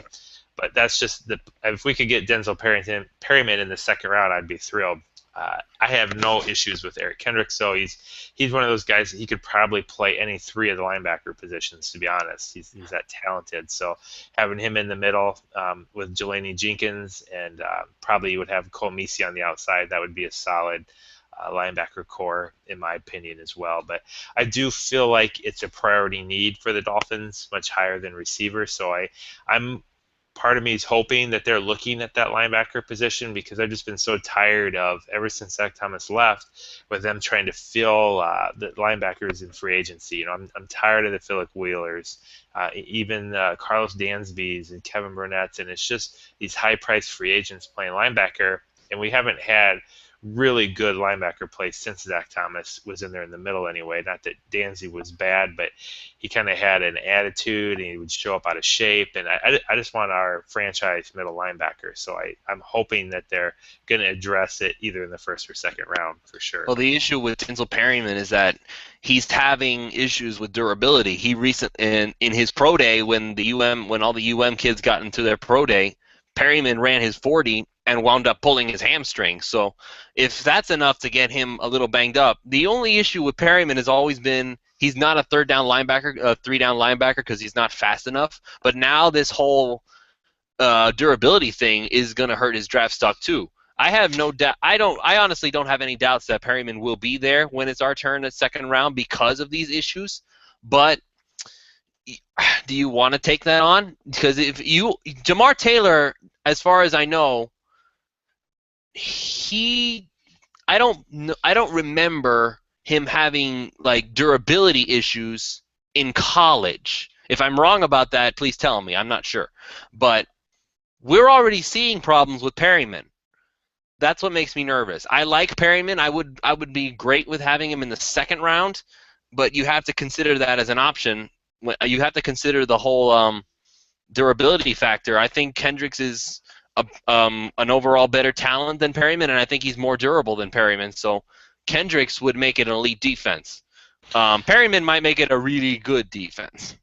S3: But that's just if we could get Denzel Perryman in the second round, I'd be thrilled. I have no issues with Eric Kendricks, so he's one of those guys that he could probably play any 3 of the linebacker positions, to be honest. He's that talented. So having him in the middle with Jelani Jenkins, and probably you would have Cole Misi on the outside, that would be a solid linebacker core, in my opinion, as well. But I do feel like it's a priority need for the Dolphins, much higher than receiver. So I'm part of me is hoping that they're looking at that linebacker position, because I've just been so tired of, ever since Zach Thomas left, with them trying to fill the linebackers in free agency. I'm tired of the Philip Wheelers, even Carlos Dansby's and Kevin Burnett's, and it's just these high-priced free agents playing linebacker. and we haven't had really good linebacker play since Zach Thomas was in there in the middle anyway. Not that Danzy was bad, but he kind of had an attitude and he would show up out of shape. And I just want our franchise middle linebacker. So I'm hoping that they're going to address it either in the first or second round for sure.
S2: Well, the issue with Denzel Perryman is that he's having issues with durability. He in his pro day when all the UM kids got into their pro day, Perryman ran his 40 and wound up pulling his hamstring. So if that's enough to get him a little banged up, the only issue with Perryman has always been he's not a third down linebacker, a 3-down linebacker because he's not fast enough. But now this whole durability thing is going to hurt his draft stock too. I have no doubt. I honestly don't have any doubts that Perryman will be there when it's our turn at second round because of these issues. But do you want to take that on? Because if Jamar Taylor, as far as I know, I don't remember him having like durability issues in college. If I'm wrong about that, please tell me. I'm not sure. But we're already seeing problems with Perryman. That's what makes me nervous. I like Perryman. I would be great with having him in the second round, but you have to consider that as an option. You have to consider the whole durability factor. I think Kendricks is an overall better talent than Perryman, and I think he's more durable than Perryman. So Kendricks would make it an elite defense. Perryman might make it a really good defense.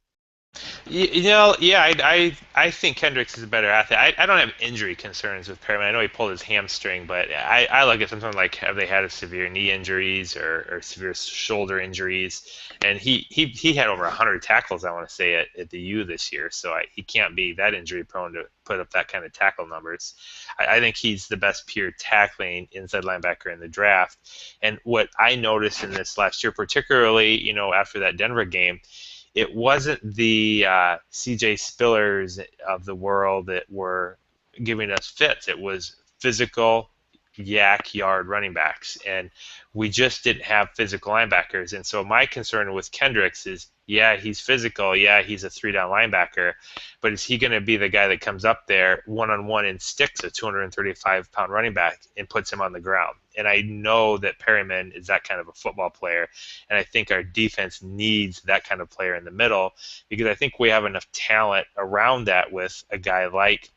S3: I think Kendricks is a better athlete. I don't have injury concerns with Perryman. I know he pulled his hamstring, but I look at something like have they had a severe knee injuries or severe shoulder injuries, and he had over 100 tackles, I want to say, at the U this year, so he can't be that injury prone to put up that kind of tackle numbers. I think he's the best pure tackling inside linebacker in the draft, and what I noticed in this last year, particularly after that Denver game, it wasn't the C.J. Spillers of the world that were giving us fits. It was physical, yard running backs, and we just didn't have physical linebackers. And so my concern with Kendricks is, he's physical, he's a 3-down linebacker, but is he going to be the guy that comes up there one-on-one and sticks a 235-pound running back and puts him on the ground? And I know that Perryman is that kind of a football player, and I think our defense needs that kind of player in the middle because I think we have enough talent around that with a guy like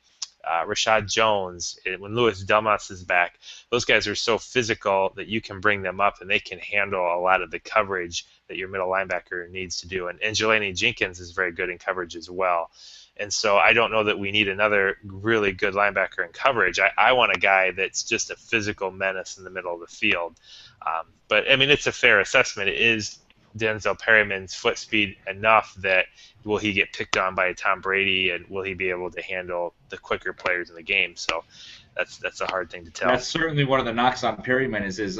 S3: Rashad Jones. When Louis Delmas is back, those guys are so physical that you can bring them up and they can handle a lot of the coverage that your middle linebacker needs to do. And Jelani Jenkins is very good in coverage as well. And so I don't know that we need another really good linebacker in coverage. I want a guy that's just a physical menace in the middle of the field. But, I mean, it's a fair assessment. It is Denzel Perryman's foot speed enough that will he get picked on by Tom Brady, and will he be able to handle the quicker players in the game? So that's a hard thing to tell.
S1: That's certainly one of the knocks on Perryman is his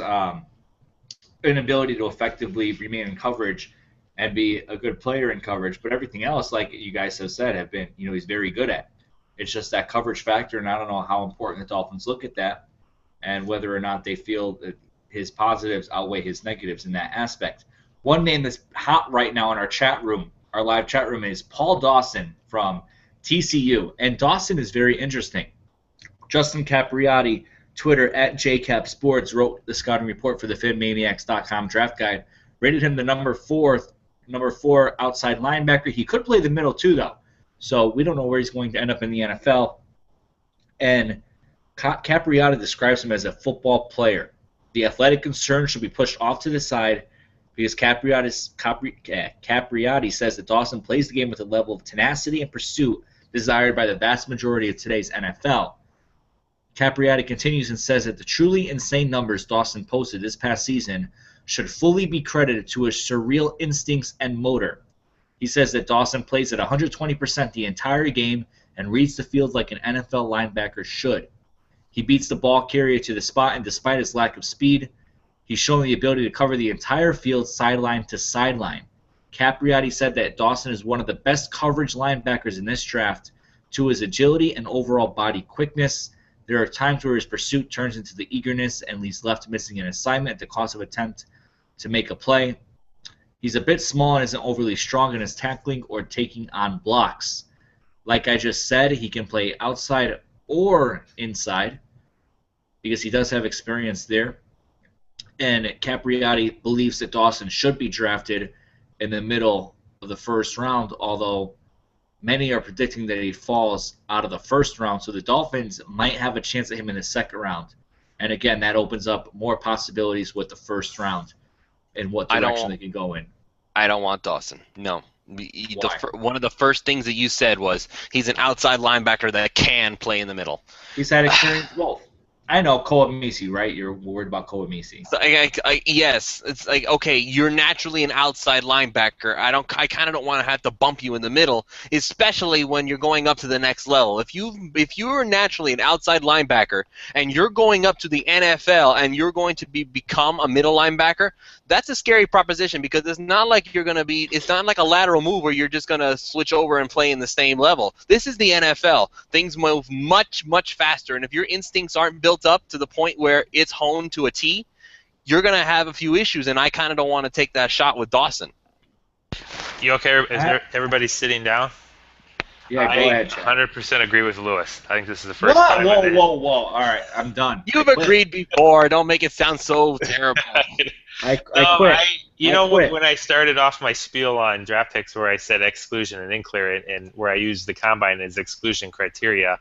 S1: inability to effectively remain in coverage and be a good player in coverage. But everything else, like you guys have said, have been he's very good at. It's just that coverage factor, and I don't know how important the Dolphins look at that and whether or not they feel that his positives outweigh his negatives in that aspect. One name that's hot right now in our chat room, our live chat room, is Paul Dawson from TCU. And Dawson is very interesting. Justin Capriati, Twitter @JCapSports, wrote the scouting report for the PhinManiacs.com draft guide. Rated him the number four outside linebacker. He could play the middle too, though. So we don't know where he's going to end up in the NFL. And Capriati describes him as a football player. The athletic concerns should be pushed off to the side because Capriati says that Dawson plays the game with a level of tenacity and pursuit desired by the vast majority of today's NFL. Capriati continues and says that the truly insane numbers Dawson posted this past season should fully be credited to his surreal instincts and motor. He says that Dawson plays at 120% the entire game and reads the field like an NFL linebacker should. He beats the ball carrier to the spot, and despite his lack of speed, he's shown the ability to cover the entire field sideline to sideline. Capriati said that Dawson is one of the best coverage linebackers in this draft to his agility and overall body quickness. There are times where his pursuit turns into the eagerness and leaves left missing an assignment at the cost of attempt to make a play. He's a bit small and isn't overly strong in his tackling or taking on blocks. Like I just said, he can play outside or inside. because he does have experience there. And Capriati believes that Dawson should be drafted in the middle of the first round, although many are predicting that he falls out of the first round. So the Dolphins might have a chance at him in the second round. And again, that opens up more possibilities with the first round and what direction they can go in.
S2: I don't want Dawson. No.
S1: Why?
S2: One of the first things that you said was he's an outside linebacker that can play in the middle.
S1: He's had experience both. I know Koamisi, right? You're worried about Koamisi.
S2: So yes, it's like, okay, you're naturally an outside linebacker. I kind of don't want to have to bump you in the middle, especially when you're going up to the next level. If you are naturally an outside linebacker and you're going up to the NFL and you're going to become a middle linebacker, that's a scary proposition, because it's not like it's not like a lateral move where you're just going to switch over and play in the same level. This is the NFL. Things move much, much faster, and if your instincts aren't built up to the point where it's honed to a T, you're going to have a few issues, and I kind of don't want to take that shot with Dawson.
S3: You okay? Is everybody sitting down?
S1: Yeah, go ahead,
S3: Chad. 100% agree with Lewis. I think this is the first
S1: time.
S3: time.
S1: Whoa. All right, I'm done.
S2: You've agreed before. Don't make it sound so terrible.
S1: I quit.
S3: When I started off my spiel on draft picks where I said exclusion and in-clear, and where I used the combine as exclusion criteria,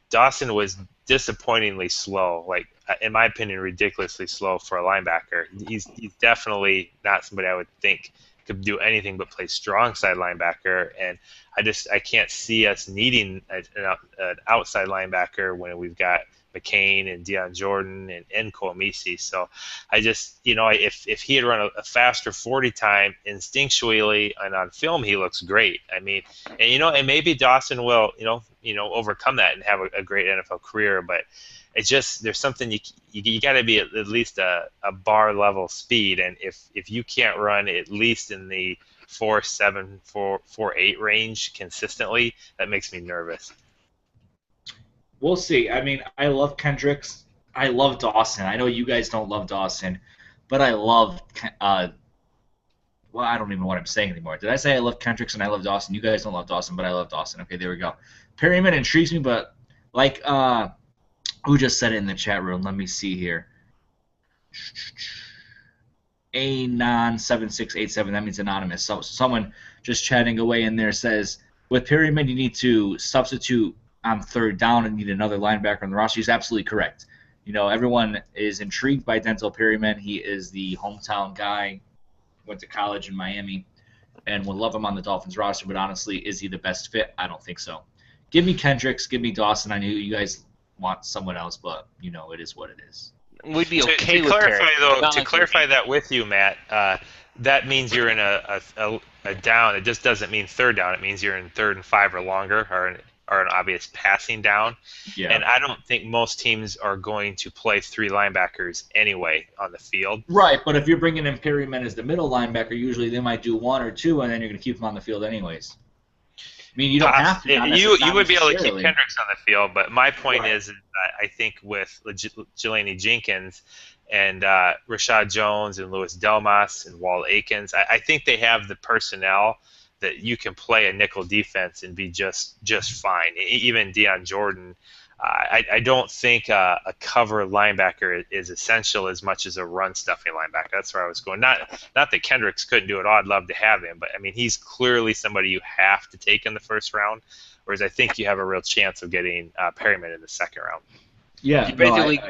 S3: Dawson was disappointingly slow, like, in my opinion, ridiculously slow for a linebacker. He's definitely not somebody I would think could do anything but play strong side linebacker, and I can't see us needing an outside linebacker when we've got McCain and Deion Jordan and Koamisi. So I just, if he had run a faster 40 time instinctually and on film, he looks great. I mean, and maybe Dawson will, overcome that and have a great NFL career, but it's just, there's something you got to be at least a bar level speed, and if you can't run at least in the 4.7, 4.8 range consistently, that makes me nervous.
S1: We'll see. I mean, I love Kendricks. I love Dawson. I know you guys don't love Dawson, but I love well, I don't even know what I'm saying anymore. Did I say I love Kendricks and I love Dawson? You guys don't love Dawson, but I love Dawson. Okay, there we go. Perryman intrigues me, but like who just said it in the chat room? Let me see here. Anon7687, that means anonymous. So someone just chatting away in there says, with Perryman, you need to substitute on third down and need another linebacker on the roster. He's absolutely correct. Everyone is intrigued by Denzel Perryman. He is the hometown guy, went to college in Miami, and would love him on the Dolphins roster, but honestly, is he the best fit? I don't think so. Give me Kendricks, give me Dawson. I know you guys want someone else, but it is what it is.
S2: We'd be okay
S3: to
S2: with
S3: clarify,
S2: Perry.
S3: though. To clarify that with you, Matt, that means you're in a down. It just doesn't mean third down. It means you're in 3rd and 5 or longer, or an obvious passing down. Yeah. And I don't think most teams are going to play 3 linebackers anyway on the field.
S1: Right, but if you're bringing in Perryman as the middle linebacker, usually they might do 1 or 2, and then you're going to keep him on the field anyways. I mean, you don't have to.
S3: You would be able to keep Kendricks on the field, but my point is that I think with Jelani Jenkins and Rashad Jones and Louis Delmas and Walt Aikens, I think they have the personnel that you can play a nickel defense and be just fine. Even Deion Jordan, I don't think a cover linebacker is essential as much as a run stuffing linebacker. That's where I was going. Not that Kendricks couldn't do it all. I'd love to have him, but I mean, he's clearly somebody you have to take in the first round. Whereas I think you have a real chance of getting Perryman in the second round.
S1: Yeah,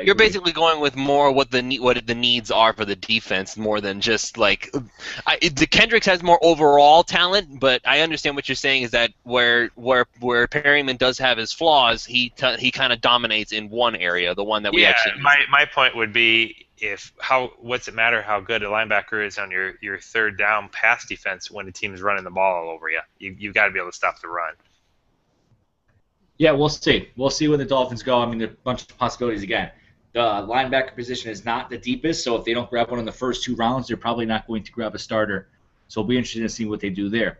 S2: you're basically going with more what the needs are for the defense, more than just like the Kendricks has more overall talent, but I understand what you're saying is that where Perryman does have his flaws, he kind of dominates in one area, the one that we actually.
S3: My point would be what's it matter how good a linebacker is on your third down pass defense when the team's running the ball all over you? You've got to be able to stop the run.
S1: Yeah, we'll see. We'll see where the Dolphins go. I mean, there are a bunch of possibilities again. The linebacker position is not the deepest, so if they don't grab one in the first 2 rounds, they're probably not going to grab a starter. So it'll be interesting to see what they do there.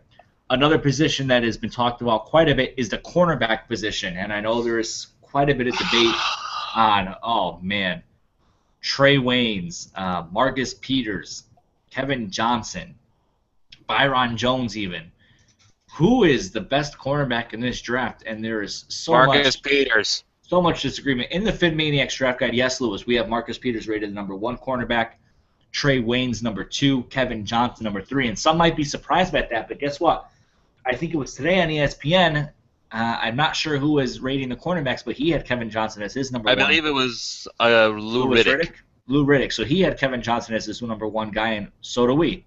S1: Another position that has been talked about quite a bit is the cornerback position, and I know there is quite a bit of debate on, Trey Waynes, Marcus Peters, Kevin Johnson, Byron Jones even. Who is the best cornerback in this draft? And there is so
S2: Marcus Peters.
S1: So much disagreement. In the PhinManiacs draft guide, yes, Lewis, we have Marcus Peters rated the number 1 cornerback, Trey Waynes number 2, Kevin Johnson number 3. And some might be surprised by that, but guess what? I think it was today on ESPN. I'm not sure who was rating the cornerbacks, but he had Kevin Johnson as his number 1.
S2: I believe it was Lou Riddick.
S1: Lou Riddick. So he had Kevin Johnson as his number 1 guy, and so do we.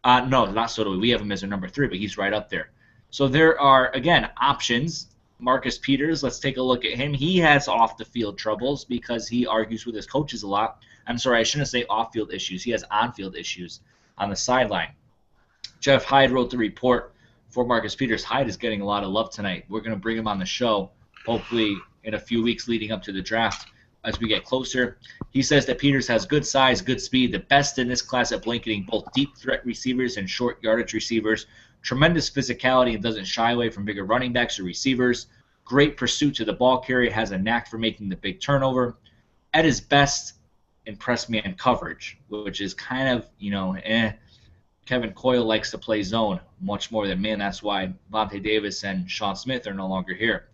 S1: No, not so do we. We have him as our number 3, but he's right up there. So there are, again, options. Marcus Peters, let's take a look at him. He has off-the-field troubles because he argues with his coaches a lot. I'm sorry, I shouldn't say off-field issues. He has on-field issues on the sideline. Jeff Hyde wrote the report for Marcus Peters. Hyde is getting a lot of love tonight. We're going to bring him on the show, hopefully in a few weeks leading up to the draft as we get closer. He says that Peters has good size, good speed, the best in this class at blanketing both deep threat receivers and short yardage receivers. Tremendous physicality and doesn't shy away from bigger running backs or receivers. Great pursuit to the ball carrier, has a knack for making the big turnover. At his best in press man coverage, which is kind of, Kevin Coyle likes to play zone much more than man. That's why Vontae Davis and Sean Smith are no longer here.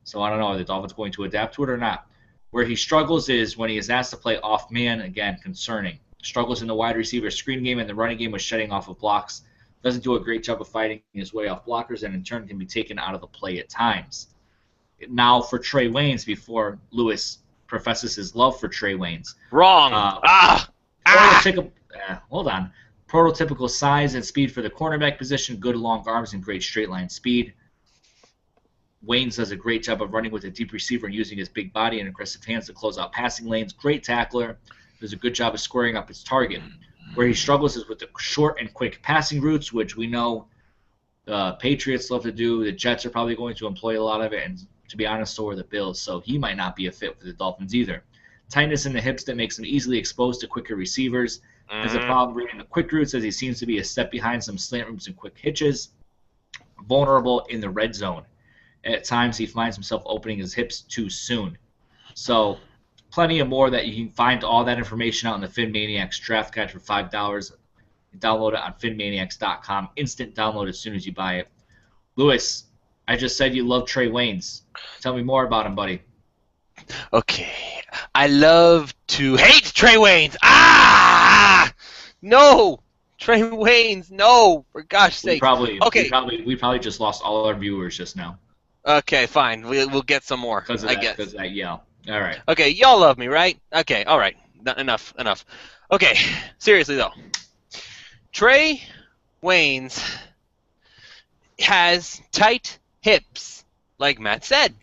S1: So I don't know, are the Dolphins going to adapt to it or not? Where he struggles is when he is asked to play off man, again, concerning. Struggles in the wide receiver screen game and the running game with shedding off of blocks. Doesn't do a great job of fighting his way off blockers and in turn can be taken out of the play at times. Now for Trey Waynes, before Lewis professes his love for Trey Waynes.
S2: Wrong.
S1: Hold on. Prototypical size and speed for the cornerback position, good long arms and great straight line speed. Waynes does a great job of running with a deep receiver and using his big body and aggressive hands to close out passing lanes. Great tackler. Does a good job of squaring up his target. Where he struggles is with the short and quick passing routes, which we know the Patriots love to do. The Jets are probably going to employ a lot of it, and to be honest, so are the Bills. So he might not be a fit for the Dolphins either. Tightness in the hips that makes him easily exposed to quicker receivers. Has a problem reading the quick routes as he seems to be a step behind some slant routes and quick hitches. Vulnerable in the red zone. At times he finds himself opening his hips too soon. So plenty of more that you can find all that information out in the PhinManiacs draft guide for $5. You download it on PhinManiacs.com. Instant download as soon as you buy it. Lewis, I just said you love Trey Waynes. Tell me more about him, buddy.
S2: Okay. I love to hate Trey Waynes. No! Trey Waynes, no! For gosh sake.
S1: We probably just lost all our viewers just now.
S2: Okay, fine. We'll get some more.
S1: Because of that yell. All right.
S2: Okay, y'all love me, right? Okay, all right. Enough. Okay, seriously, though. Trey Waynes has tight hips, like Matt said.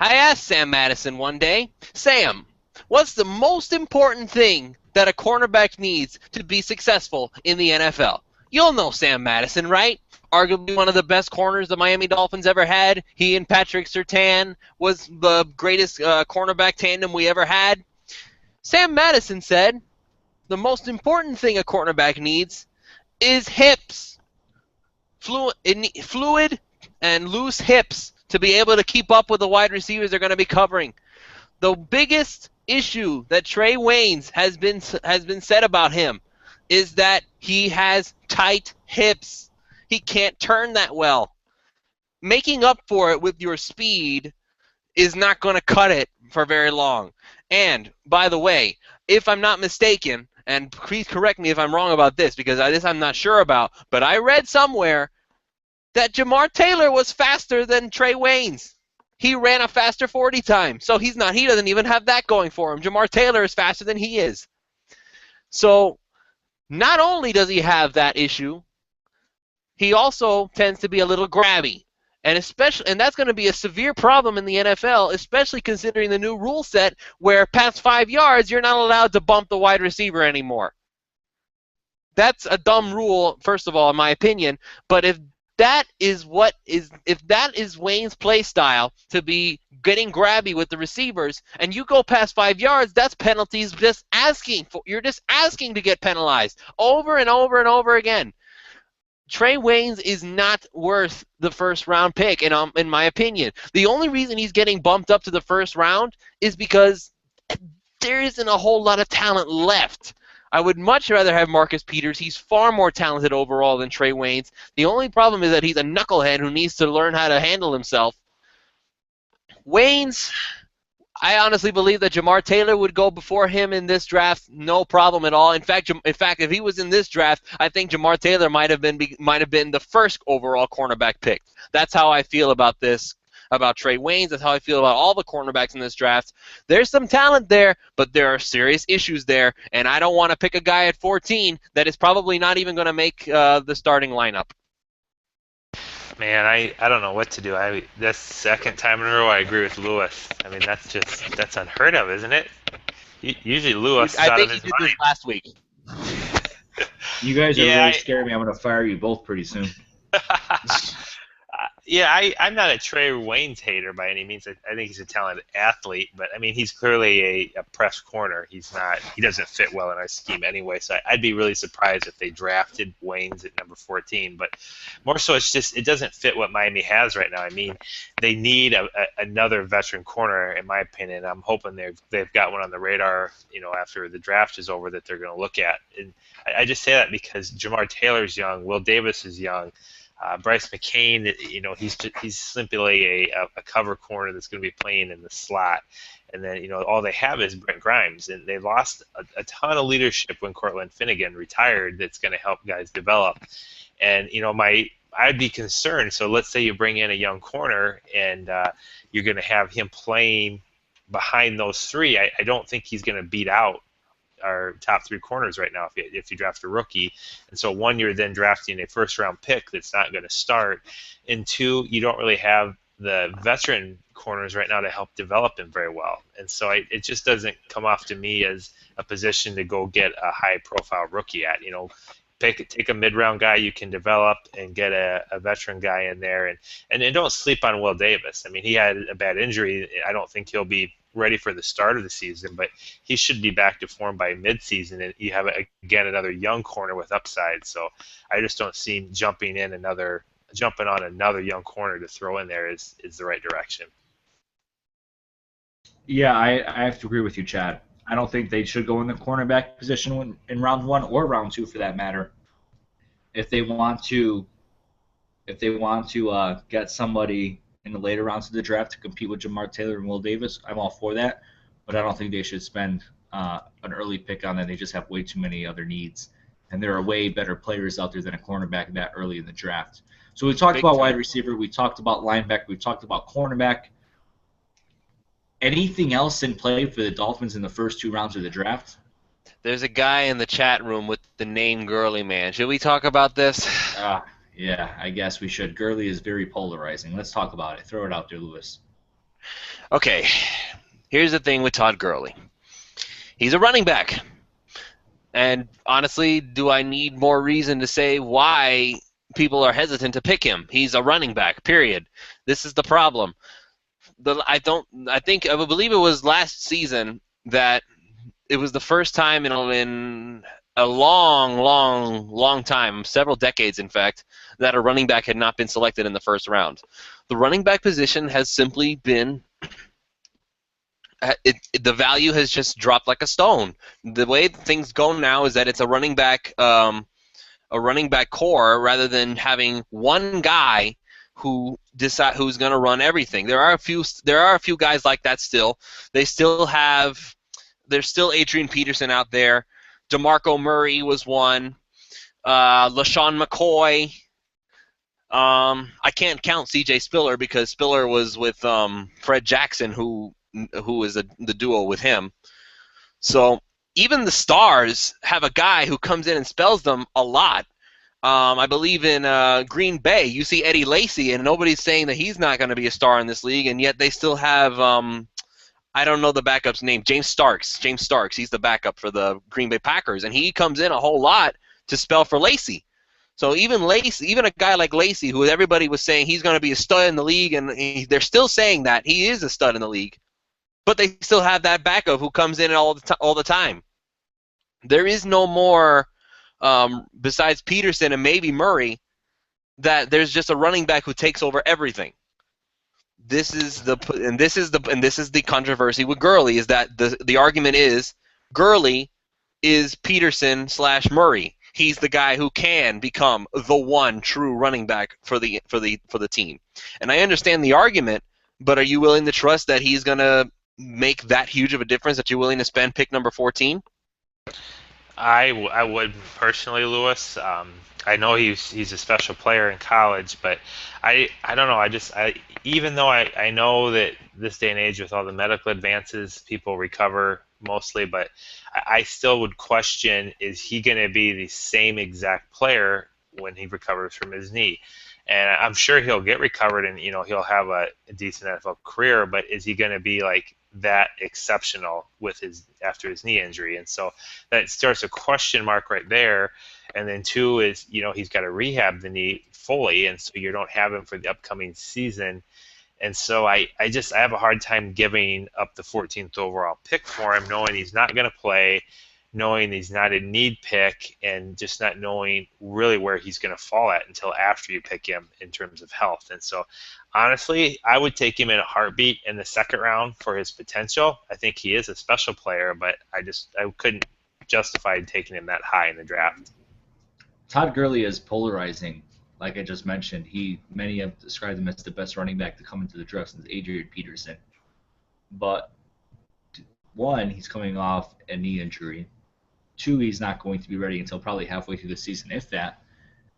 S2: I asked Sam Madison one day, Sam, what's the most important thing that a cornerback needs to be successful in the NFL? You'll know Sam Madison, right? Arguably one of the best corners the Miami Dolphins ever had. He and Patrick Surtain was the greatest cornerback tandem we ever had. Sam Madison said the most important thing a cornerback needs is hips. Fluid and loose hips to be able to keep up with the wide receivers they're going to be covering. The biggest issue that Trey Waynes has been said about him is that he has tight hips. He can't turn that well. Making up for it with your speed is not going to cut it for very long. And, by the way, if I'm not mistaken, and please correct me if I'm wrong about this, because this I'm not sure about, but I read somewhere that Jamar Taylor was faster than Trey Waynes. He ran a faster 40 time, so he doesn't even have that going for him. Jamar Taylor is faster than he is. So, not only does he have that issue, he also tends to be a little grabby. And that's going to be a severe problem in the NFL, especially considering the new rule set where past 5 yards, you're not allowed to bump the wide receiver anymore. That's a dumb rule, first of all, in my opinion. But if that is Wayne's play style, to be getting grabby with the receivers, and you go past 5 yards, that's penalties. You're just asking to get penalized over and over and over again. Trey Waynes is not worth the first-round pick, in my opinion. The only reason he's getting bumped up to the first round is because there isn't a whole lot of talent left. I would much rather have Marcus Peters. He's far more talented overall than Trey Waynes. The only problem is that he's a knucklehead who needs to learn how to handle himself. Waynes, I honestly believe that Jamar Taylor would go before him in this draft, no problem at all. In fact, if he was in this draft, I think Jamar Taylor might have been the first overall cornerback pick. That's how I feel about this, about Trey Waynes. That's how I feel about all the cornerbacks in this draft. There's some talent there, but there are serious issues there, and I don't want to pick a guy at 14 that is probably not even going to make the starting lineup.
S3: Man, I don't know what to do. This second time in a row, I agree with Lewis. I mean, that's unheard of, isn't it? Usually Lewis is out of his
S2: did
S3: mind.
S2: this last week.
S1: You guys are
S3: Yeah,
S1: really scaring me. I'm going to fire you both pretty soon.
S3: Yeah, I'm not a Trey Waynes hater by any means. I think he's a talented athlete, but I mean, he's clearly a press corner. He's not. He doesn't fit well in our scheme anyway. So I'd be really surprised if they drafted Waynes at number 14. But more so, it's just it doesn't fit what Miami has right now. I mean, they need another veteran corner, in my opinion. I'm hoping they've got one on the radar. After the draft is over, that they're going to look at. And I just say that because Jamar Taylor's young, Will Davis is young. Bryce McCain, he's simply a cover corner that's going to be playing in the slot. And then, all they have is Brent Grimes. And they lost a ton of leadership when Cortland Finnegan retired that's going to help guys develop. And, I'd be concerned. So let's say you bring in a young corner and you're going to have him playing behind those three. I don't think he's going to beat out our top three corners right now if you draft a rookie. And so one, you're then drafting a first-round pick that's not going to start. And two, you don't really have the veteran corners right now to help develop him very well. And so it just doesn't come off to me as a position to go get a high-profile rookie at. Take a mid-round guy you can develop and get a veteran guy in there. And don't sleep on Will Davis. I mean, he had a bad injury. I don't think he'll be ready for the start of the season, but he should be back to form by mid-season, and you have again another young corner with upside. So I just don't see him jumping on another young corner to throw in there is the right direction.
S1: Yeah, I have to agree with you, Chad. I don't think they should go in the cornerback position in round 1 or round 2 for that matter. If they want to get somebody in the later rounds of the draft to compete with Jamar Taylor and Will Davis, I'm all for that. But I don't think they should spend an early pick on that. They just have way too many other needs. And there are way better players out there than a cornerback that early in the draft. So we talked about wide receiver. We talked about linebacker. We talked about cornerback. Anything else in play for the Dolphins in the first 2 rounds of the draft?
S2: There's a guy in the chat room with the name Gurley Man. Should we talk about this?
S1: Yeah, I guess we should. Gurley is very polarizing. Let's talk about it. Throw it out there, Lewis.
S2: Okay, here's the thing with Todd Gurley. He's a running back. And honestly, do I need more reason to say why people are hesitant to pick him? He's a running back, period. This is the problem. I believe it was last season that it was the first time in a long time, several decades in fact, that a running back had not been selected in the first round. The running back position has simply been the value has just dropped like a stone. The way things go now is that it's a running back core rather than having one guy who's going to run everything. There are a few guys like that still. There's still Adrian Peterson out there. DeMarco Murray was one. LaShawn McCoy. I can't count C.J. Spiller because Spiller was with Fred Jackson, who is the duo with him. So even the stars have a guy who comes in and spells them a lot. I believe in Green Bay, you see Eddie Lacy, and nobody's saying that he's not going to be a star in this league, and yet they still have I don't know the backup's name. James Starks. He's the backup for the Green Bay Packers, and he comes in a whole lot to spell for Lacy. So even a guy like Lacy, who everybody was saying he's going to be a stud in the league, and they're still saying that he is a stud in the league, but they still have that backup who comes in all the time. There is no more besides Peterson and maybe Murray that there's just a running back who takes over everything. This is the controversy with Gurley, is that the argument is Gurley is Peterson / Murray. He's the guy who can become the one true running back for the team. And I understand the argument, but are you willing to trust that he's gonna make that huge of a difference that you're willing to spend pick number 14?
S3: I would personally, Lewis. I know he's a special player in college, but I don't know. I even though I know that this day and age with all the medical advances, people recover mostly, but I still would question, is he going to be the same exact player when he recovers from his knee? And I'm sure he'll get recovered and he'll have a decent NFL career, but is he going to be like that exceptional with his after his knee injury? And so that starts a question mark right there. And then two is he's got to rehab the knee fully, and so you don't have him for the upcoming season. And so I have a hard time giving up the 14th overall pick for him, knowing he's not going to play, knowing he's not a need pick, and just not knowing really where he's going to fall at until after you pick him in terms of health. And so honestly, I would take him in a heartbeat in the second round for his potential. I think he is a special player, but I couldn't justify taking him that high in the draft.
S1: Todd Gurley is polarizing. Like I just mentioned, many have described him as the best running back to come into the draft since Adrian Peterson. But one, he's coming off a knee injury. Two, he's not going to be ready until probably halfway through the season, if that.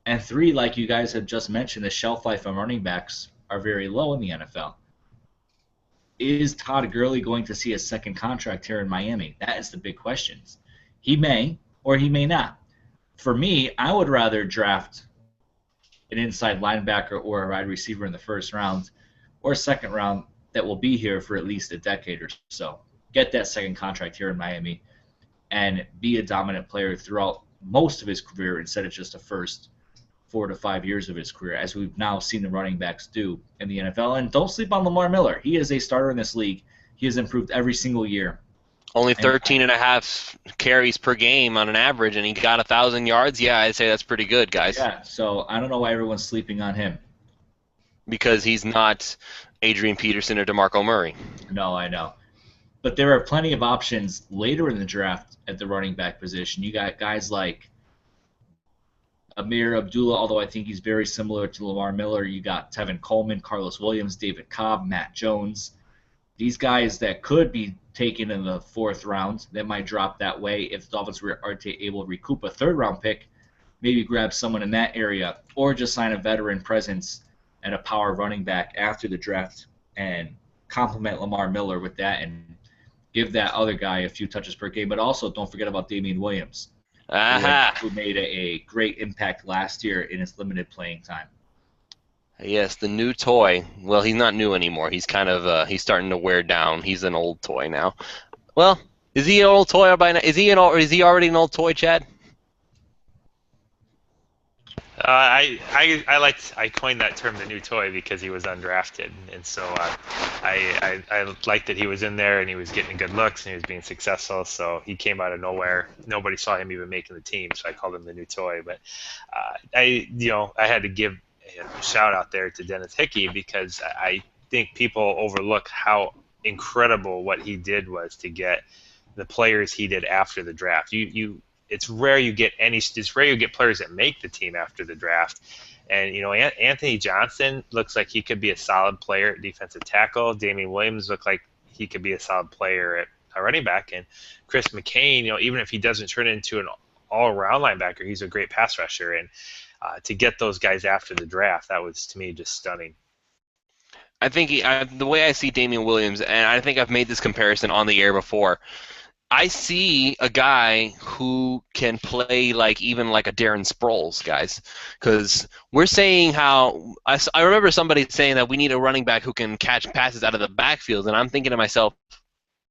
S1: And three, like you guys have just mentioned, the shelf life on running backs are very low in the NFL. Is Todd Gurley going to see a second contract here in Miami? That is the big question. He may or he may not. For me, I would rather draft an inside linebacker or a wide receiver in the first round or second round that will be here for at least a decade or so. Get that second contract here in Miami and be a dominant player throughout most of his career instead of just the first 4 to 5 years of his career, as we've now seen the running backs do in the NFL. And don't sleep on Lamar Miller. He is a starter in this league. He has improved every single year.
S2: Only 13.5 carries per game on an average, and he got 1,000 yards. Yeah, I'd say that's pretty good, guys.
S1: Yeah, so I don't know why everyone's sleeping on him.
S2: Because he's not Adrian Peterson or DeMarco Murray.
S1: No, I know. But there are plenty of options later in the draft at the running back position. You got guys like Amir Abdullah, although I think he's very similar to Lamar Miller. You got Tevin Coleman, Carlos Williams, David Cobb, Matt Jones. These guys that could be taken in the fourth round that might drop that way if the Dolphins are able to recoup a third-round pick, maybe grab someone in that area, or just sign a veteran presence and a power running back after the draft and complement Lamar Miller with that and give that other guy a few touches per game. But also don't forget about Damian Williams, who made a great impact last year in his limited playing time.
S2: Yes, the new toy. Well, he's not new anymore. He's kind of he's starting to wear down. He's an old toy now. Well, is he an old toy by now? Is he already an old toy, Chad?
S3: I coined that term the new toy because he was undrafted, and so I liked that he was in there and he was getting good looks and he was being successful. So he came out of nowhere. Nobody saw him even making the team, so I called him the new toy. But I had to give a shout out there to Dennis Hickey because I think people overlook how incredible what he did was to get the players he did after the draft. It's rare you get players that make the team after the draft. And Anthony Johnson looks like he could be a solid player at defensive tackle. Damian Williams looked like he could be a solid player at a running back. And Chris McCain, even if he doesn't turn into an all-around linebacker, he's a great pass rusher. And to get those guys after the draft, that was, to me, just stunning.
S2: I think the way I see Damian Williams, and I think I've made this comparison on the air before, I see a guy who can play even like a Darren Sproles, guys, because we're saying how I remember somebody saying that we need a running back who can catch passes out of the backfield, and I'm thinking to myself,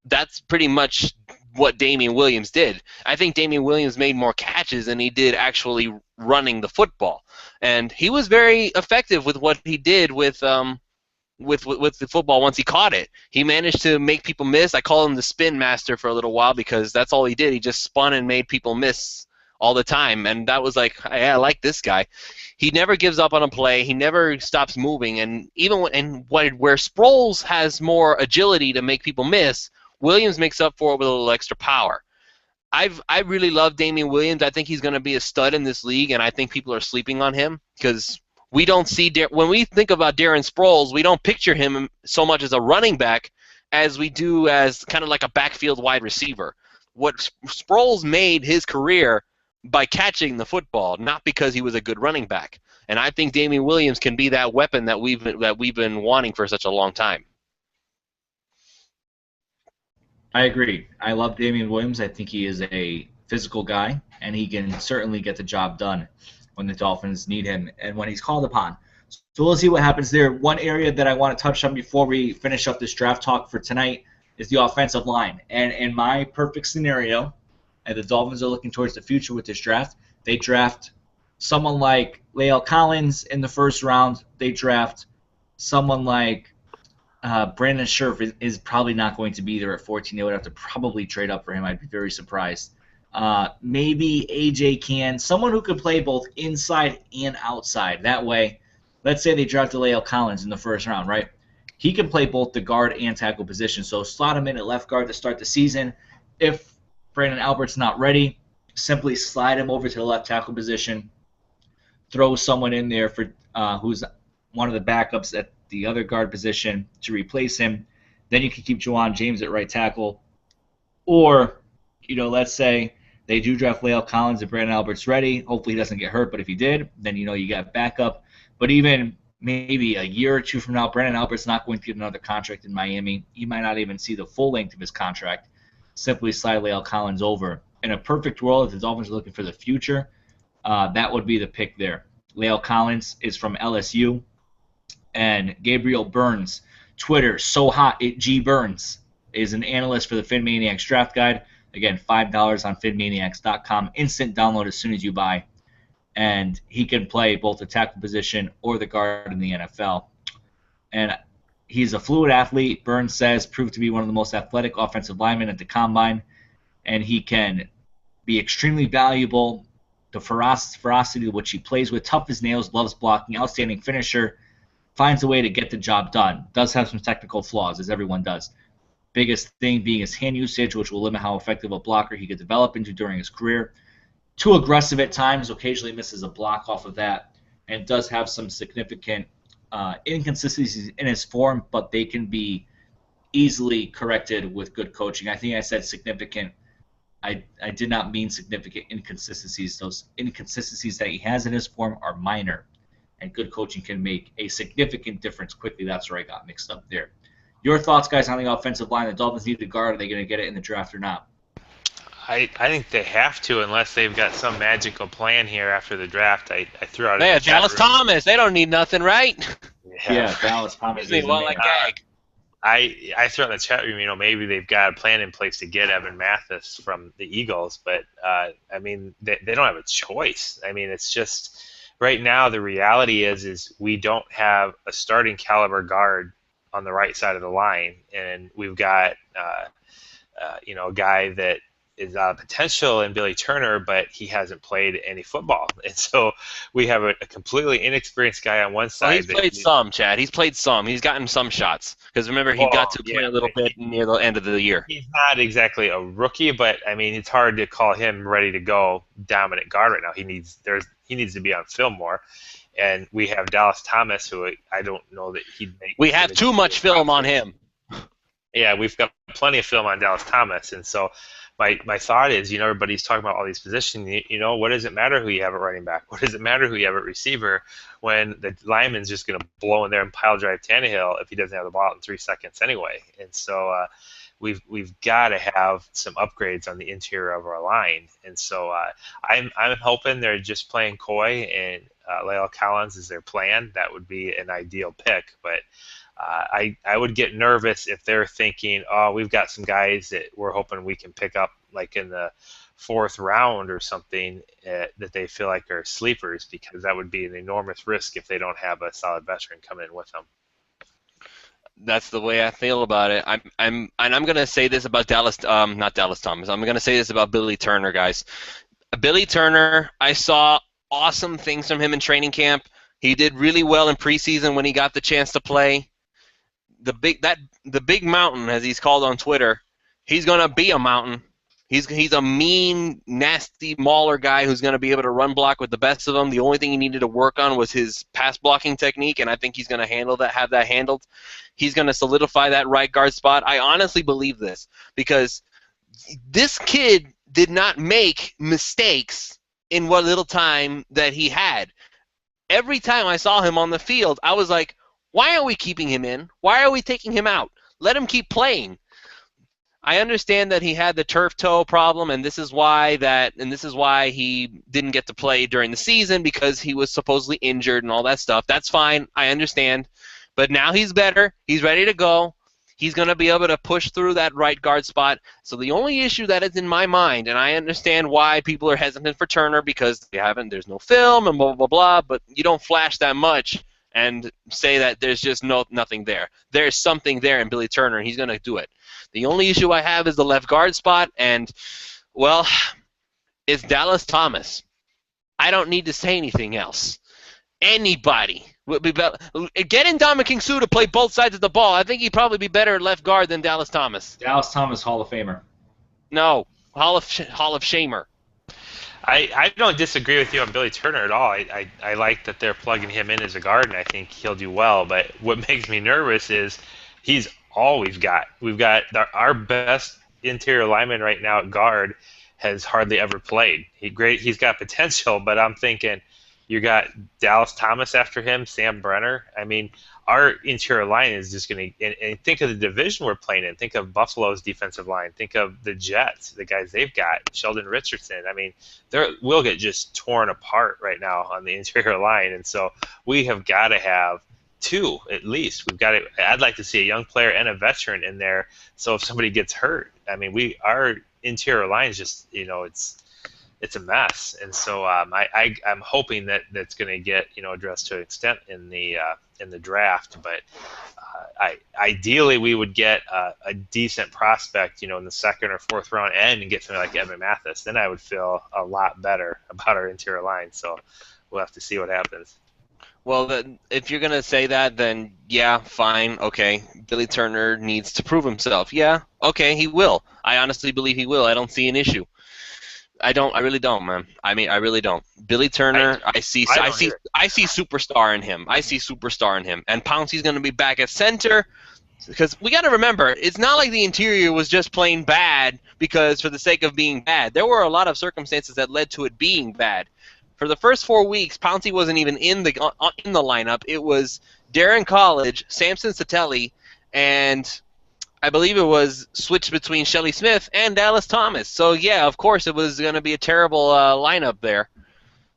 S2: that's pretty much what Damian Williams did. I think Damian Williams made more catches than he did actually running the football, and he was very effective with what he did with the football once he caught it. He managed to make people miss. I call him the spin master for a little while because that's all he did. He just spun and made people miss all the time, and that was like, hey, I like this guy. He never gives up on a play. He never stops moving, and even where Sproles has more agility to make people miss, Williams makes up for it with a little extra power. I really love Damian Williams. I think he's going to be a stud in this league, and I think people are sleeping on him because we don't see when we think about Darren Sproles, we don't picture him so much as a running back as we do as kind of like a backfield wide receiver. What Sproles made his career by catching the football, not because he was a good running back. And I think Damian Williams can be that weapon that we've been wanting for such a long time.
S1: I agree. I love Damian Williams. I think he is a physical guy, and he can certainly get the job done when the Dolphins need him and when he's called upon. So we'll see what happens there. One area that I want to touch on before we finish up this draft talk for tonight is the offensive line. And in my perfect scenario, and the Dolphins are looking towards the future with this draft, they draft someone like Lael Collins in the first round. They draft someone like Brandon Scherf is probably not going to be there at 14. They would have to probably trade up for him. I'd be very surprised. Maybe AJ Can, someone who could play both inside and outside. That way, let's say they drafted Lael Collins in the first round, right? He can play both the guard and tackle position. So slot him in at left guard to start the season. If Brandon Albert's not ready, simply slide him over to the left tackle position. Throw someone in there for who's one of the backups at the other guard position to replace him. Then you can keep Juwan James at right tackle. Or, let's say they do draft Lael Collins and Brandon Albert's ready. Hopefully he doesn't get hurt, but if he did, then you got backup. But even maybe a year or two from now, Brandon Albert's not going to get another contract in Miami. He might not even see the full length of his contract. Simply slide Lael Collins over. In a perfect world, if the Dolphins are looking for the future, that would be the pick there. Lael Collins is from LSU. And Gabriel Burns, Twitter, so hot it G Burns, is an analyst for the PhinManiacs Draft Guide. Again, $5 on PhinManiacs.com. Instant download as soon as you buy. And he can play both the tackle position or the guard in the NFL. And he's a fluid athlete, Burns says, proved to be one of the most athletic offensive linemen at the Combine. And he can be extremely valuable. The ferocity which he plays with, tough as nails, loves blocking, outstanding finisher, finds a way to get the job done. Does have some technical flaws, as everyone does. Biggest thing being his hand usage, which will limit how effective a blocker he could develop into during his career. Too aggressive at times, occasionally misses a block off of that, and does have some significant inconsistencies in his form, but they can be easily corrected with good coaching. I think I said significant. I did not mean significant inconsistencies. Those inconsistencies that he has in his form are minor, and good coaching can make a significant difference quickly. That's where I got mixed up there. Your thoughts, guys, on the offensive line? The Dolphins need a guard. Are they going to get it in the draft or not?
S3: I think they have to, unless they've got some magical plan here after the draft. I threw out.
S2: Yeah, Dallas Thomas. They don't need nothing, right?
S1: Yeah, Dallas Thomas.
S2: They want a gag.
S3: I threw out in the chat room, maybe they've got a plan in place to get Evan Mathis from the Eagles, but they don't have a choice. It's just right now the reality is we don't have a starting caliber guard on the right side of the line, and we've got a guy that is potential in Billy Turner, but he hasn't played any football, and so we have a completely inexperienced guy on one side.
S2: Well, he's played some, Chad. He's played some. He's gotten some shots because remember he got to play a little bit near the end of the year.
S3: He's not exactly a rookie, but it's hard to call him ready to go dominant guard right now. He needs to be on film more. And we have Dallas Thomas, who I don't know that he'd make.
S2: We have too much film on him.
S3: Yeah, we've got plenty of film on Dallas Thomas, and so my thought is, everybody's talking about all these positions. What does it matter who you have at running back? What does it matter who you have at receiver when the lineman's just going to blow in there and pile drive Tannehill if he doesn't have the ball in 3 seconds anyway? And so we've got to have some upgrades on the interior of our line. And so I'm hoping they're just playing coy and Lael Collins is their plan. That would be an ideal pick, but I would get nervous if they're thinking, we've got some guys that we're hoping we can pick up like in the 4th round or something that they feel like are sleepers, because that would be an enormous risk if they don't have a solid veteran come in with them.
S2: That's the way I feel about it. I'm going to say this about not Dallas Thomas. I'm going to say this about Billy Turner, guys. Billy Turner, I saw awesome things from him in training camp. He did really well in preseason when he got the chance to play. The big mountain, as he's called on Twitter, he's going to be a mountain He's a mean, nasty mauler guy who's going to be able to run block with the best of them. The only thing he needed to work on was his pass blocking technique, and I think he's going to have that handled. He's going to solidify that right guard spot. I honestly believe this because this kid did not make mistakes in what little time that he had. Every time I saw him on the field, I was like, why are we keeping him in? Why are we taking him out? Let him keep playing. I understand that he had the turf toe problem, and this is why he didn't get to play during the season because he was supposedly injured and all that stuff. That's fine. I understand. But now he's better. He's ready to go. He's going to be able to push through that right guard spot. So the only issue that is in my mind, and I understand why people are hesitant for Turner because there's no film and blah, blah, blah, but you don't flash that much and say that there's just nothing there. There's something there in Billy Turner, and he's going to do it. The only issue I have is the left guard spot, and, well, it's Dallas Thomas. I don't need to say anything else. Anybody would be better. Getting Ndamukong Suh to play both sides of the ball, I think he'd probably be better at left guard than Dallas Thomas.
S1: Dallas Thomas, Hall of Famer.
S2: No, Hall of Shamer.
S3: I don't disagree with you on Billy Turner at all. I like that they're plugging him in as a guard, and I think he'll do well. But what makes me nervous is he's all we've got. We've got our best interior lineman right now at guard has hardly ever played. He's got potential, but I'm thinking you got Dallas Thomas after him, Sam Brenner. I mean, our interior line is just going to – and think of the division we're playing in. Think of Buffalo's defensive line. Think of the Jets, the guys they've got, Sheldon Richardson. I mean, we'll get just torn apart right now on the interior line. And so we have got to have two at least. I'd like to see a young player and a veteran in there so if somebody gets hurt. I mean, our interior line is just, it's a mess, and so I'm hoping that that's going to get addressed to an extent in the draft. But ideally we would get a decent prospect, in the second or fourth round and get somebody like Evan Mathis. Then I would feel a lot better about our interior line. So we'll have to see what happens.
S2: Well, if you're going to say that, then yeah, fine, okay. Billy Turner needs to prove himself. Yeah, okay, he will. I honestly believe he will. I don't see an issue. I really don't, man. I mean, I really don't. Billy Turner, I see superstar in him. I see superstar in him. And Pouncey's going to be back at center because we got to remember, it's not like the interior was just plain bad because for the sake of being bad. There were a lot of circumstances that led to it being bad. For the first 4 weeks, Pouncey wasn't even in the lineup. It was Darren College, Samson Satelli, and I believe it was switched between Shelley Smith and Dallas Thomas. So, yeah, of course it was going to be a terrible lineup there.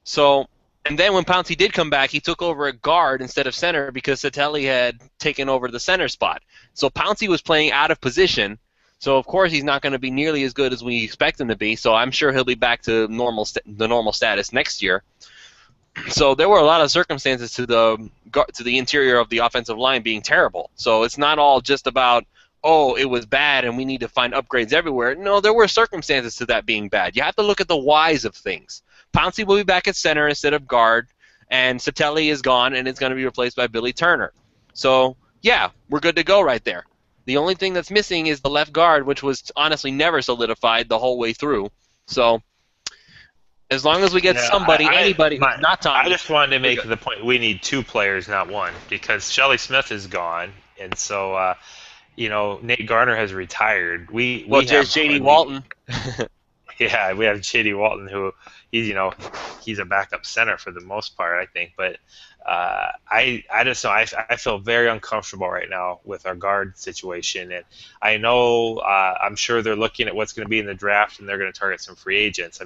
S2: So, and then when Pouncey did come back, he took over at guard instead of center because Satelli had taken over the center spot. So Pouncey was playing out of position. So, of course, he's not going to be nearly as good as we expect him to be. So I'm sure he'll be back to the normal status next year. So there were a lot of circumstances to the interior of the offensive line being terrible. So it's not all just about, oh, it was bad and we need to find upgrades everywhere. No, there were circumstances to that being bad. You have to look at the whys of things. Pouncey will be back at center instead of guard, and Satelli is gone and it's going to be replaced by Billy Turner. So, yeah, we're good to go right there. The only thing that's missing is the left guard, which was honestly never solidified the whole way through. So, as long as we get anybody who's not Tommy.
S3: I just wanted to make the point we need two players, not one, because Shelley Smith is gone, and so Nate Garner has retired.
S2: There's J.D. Walton.
S3: Yeah, we have J.D. Walton, who he's a backup center for the most part, I think. But I just know I feel very uncomfortable right now with our guard situation, and I know I'm sure they're looking at what's going to be in the draft, and they're going to target some free agents.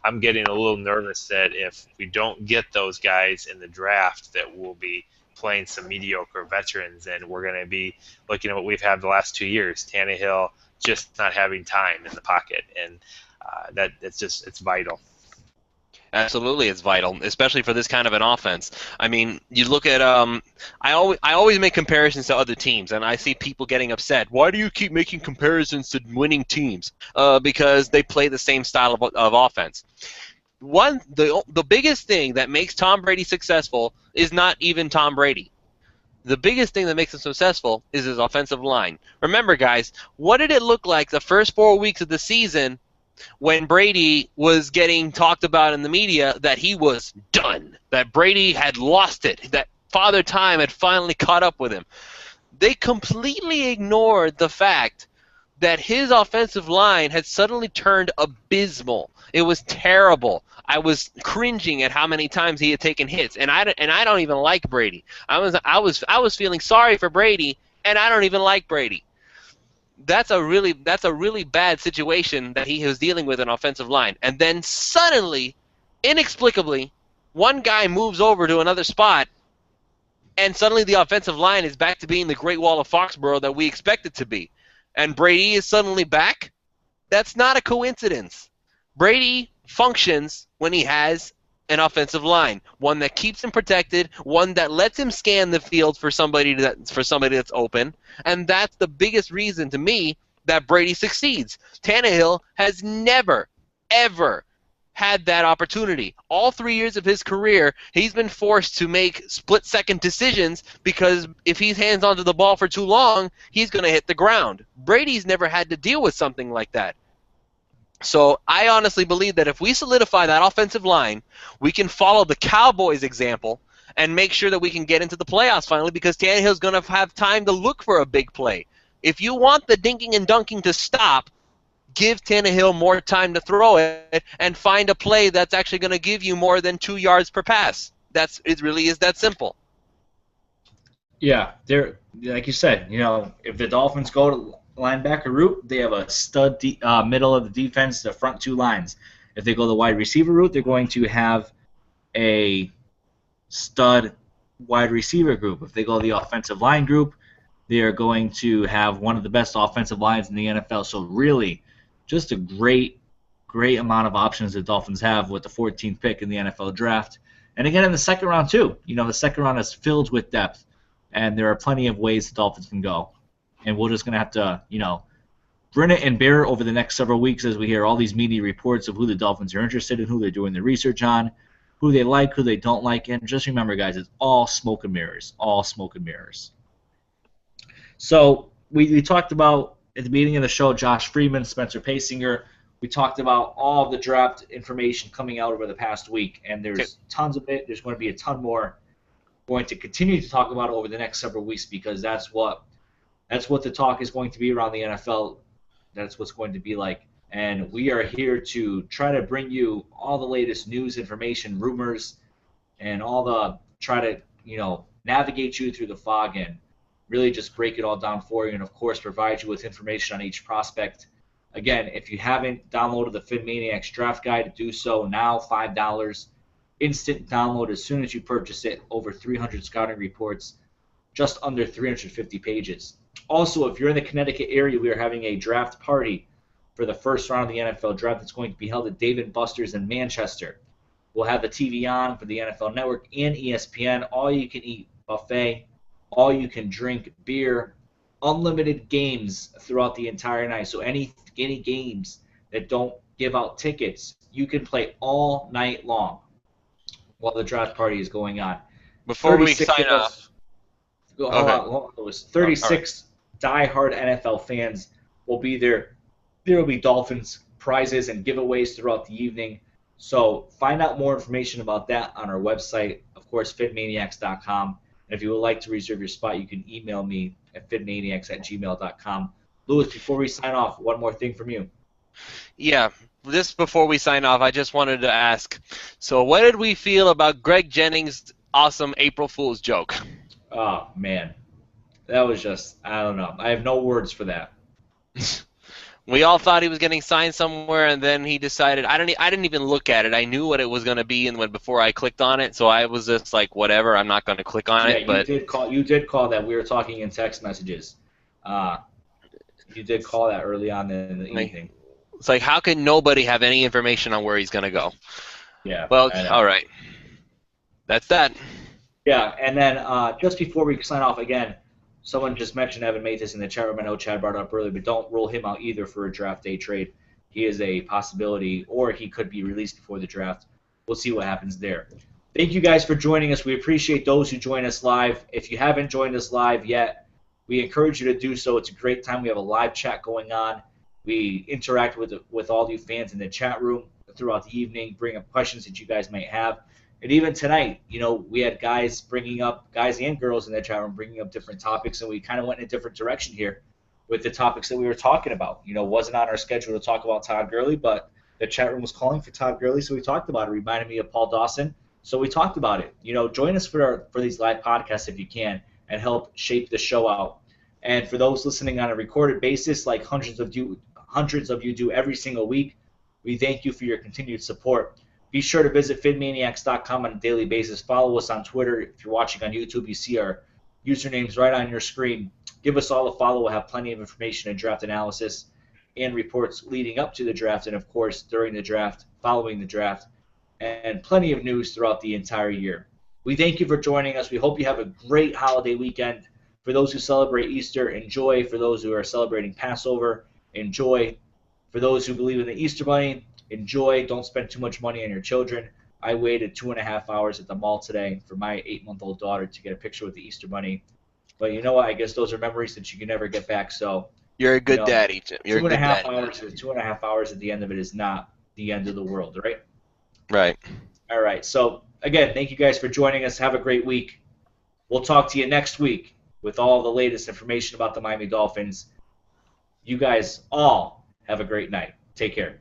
S3: I'm getting a little nervous that if we don't get those guys in the draft, that we'll be playing some mediocre veterans, and we're going to be looking at what we've had the last 2 years. Tannehill just not having time in the pocket, and that it's vital.
S2: Absolutely, it's vital, especially for this kind of an offense. I mean, you look at I always make comparisons to other teams, and I see people getting upset. Why do you keep making comparisons to winning teams? Because they play the same style of offense. The biggest thing that makes Tom Brady successful is not even Tom Brady. The biggest thing that makes him successful is his offensive line. Remember, guys, what did it look like the first 4 weeks of the season when Brady was getting talked about in the media that he was done, that Brady had lost it, that Father Time had finally caught up with him. They completely ignored the fact that his offensive line had suddenly turned abysmal. It was terrible. I was cringing at how many times he had taken hits, and I don't even like Brady. I was feeling sorry for Brady, and I don't even like Brady. That's a really bad situation that he was dealing with an offensive line. And then suddenly, inexplicably, one guy moves over to another spot, and suddenly the offensive line is back to being the Great Wall of Foxborough that we expect it to be. And Brady is suddenly back? That's not a coincidence. Brady functions when he has an offensive line, one that keeps him protected, one that lets him scan the field for somebody that's open, and that's the biggest reason to me that Brady succeeds. Tannehill has never, ever had that opportunity. All 3 years of his career, he's been forced to make split-second decisions because if he hands onto the ball for too long, he's going to hit the ground. Brady's never had to deal with something like that. So I honestly believe that if we solidify that offensive line, we can follow the Cowboys example and make sure that we can get into the playoffs finally because Tannehill's going to have time to look for a big play. If you want the dinking and dunking to stop, give Tannehill more time to throw it and find a play that's actually going to give you more than 2 yards per pass. It really is that simple.
S1: Yeah, they're like you said. If the Dolphins go to linebacker route, they have a stud middle of the defense, the front two lines. If they go the wide receiver route, they're going to have a stud wide receiver group. If they go the offensive line group, they are going to have one of the best offensive lines in the NFL. So really, just a great amount of options the Dolphins have with the 14th pick in the NFL draft. And again, in the second round too. The second round is filled with depth, and there are plenty of ways the Dolphins can go. And we're just going to have to, grin it and bear it over the next several weeks as we hear all these media reports of who the Dolphins are interested in, who they're doing their research on, who they like, who they don't like. And just remember, guys, it's all smoke and mirrors. All smoke and mirrors. So we talked about, at the beginning of the show, Josh Freeman, Spencer Paysinger. We talked about all of the draft information coming out over the past week, and there's tons of it. There's going to be a ton more. We're going to continue to talk about it over the next several weeks because that's what the talk is going to be around the NFL. That's what's going to be like. And we are here to try to bring you all the latest news, information, rumors, and try to, navigate you through the fog and really just break it all down for you and, of course, provide you with information on each prospect. Again, if you haven't downloaded the PhinManiacs draft guide, do so now, $5. Instant download as soon as you purchase it. Over 300 scouting reports, just under 350 pages. Also, if you're in the Connecticut area, we are having a draft party for the first round of the NFL draft. It's going to be held at Dave & Buster's in Manchester. We'll have the TV on for the NFL Network and ESPN. All-you-can-eat buffet, all-you-can-drink beer, unlimited games throughout the entire night. So any games that don't give out tickets, you can play all night long while the draft party is going on.
S2: Before we sign off.
S1: Hold on. It was 36 diehard NFL fans will be there. There will be Dolphins prizes and giveaways throughout the evening. So find out more information about that on our website, of course, PhinManiacs.com. And if you would like to reserve your spot, you can email me at PhinManiacs@gmail.com. Louis, before we sign off, one more thing from you.
S2: Yeah, just before we sign off, I just wanted to ask, so what did we feel about Greg Jennings' awesome April Fool's joke?
S1: Oh, man. That was just, I don't know. I have no words for that.
S2: We all thought he was getting signed somewhere, and then he decided. I didn't even look at it. I knew what it was going to be, and before I clicked on it, so I was just like, whatever. I'm not going to click on it. But
S1: you did call that. We were talking in text messages. You did call that early on in the evening.
S2: It's like, how can nobody have any information on where he's going to go?
S1: Yeah.
S2: Well, all right. That's that.
S1: Yeah, and then just before we sign off again, someone just mentioned Evan Mathis in the chat room. I know Chad brought it up earlier, but don't rule him out either for a draft day trade. He is a possibility, or he could be released before the draft. We'll see what happens there. Thank you guys for joining us. We appreciate those who join us live. If you haven't joined us live yet, we encourage you to do so. It's a great time. We have a live chat going on. We interact with all you fans in the chat room throughout the evening, bring up questions that you guys might have. And even tonight, we had guys and girls in the chat room bringing up different topics, and we kind of went in a different direction here with the topics that we were talking about. Wasn't on our schedule to talk about Todd Gurley, but the chat room was calling for Todd Gurley, so we talked about it. It reminded me of Paul Dawson, so we talked about it. Join us for these live podcasts if you can, and help shape the show out. And for those listening on a recorded basis, like hundreds of you do every single week, we thank you for your continued support. Be sure to visit PhinManiacs.com on a daily basis. Follow us on Twitter. If you're watching on YouTube, you see our usernames right on your screen. Give us all a follow. We'll have plenty of information and draft analysis and reports leading up to the draft, and of course during the draft, following the draft, and plenty of news throughout the entire year. We thank you for joining us. We hope you have a great holiday weekend. For those who celebrate Easter, enjoy. For those who are celebrating Passover, enjoy. For those who believe in the Easter Bunny, enjoy. Don't spend too much money on your children. I waited 2.5 hours at the mall today for my 8-month-old daughter to get a picture with the Easter Bunny. But you know what? I guess those are memories that you can never get back. So
S2: you're a good daddy, Jim. You're
S1: 2.5 hours at the end of it is not the end of the world, right?
S2: Right.
S1: All right. So again, thank you guys for joining us. Have a great week. We'll talk to you next week with all the latest information about the Miami Dolphins. You guys all have a great night. Take care.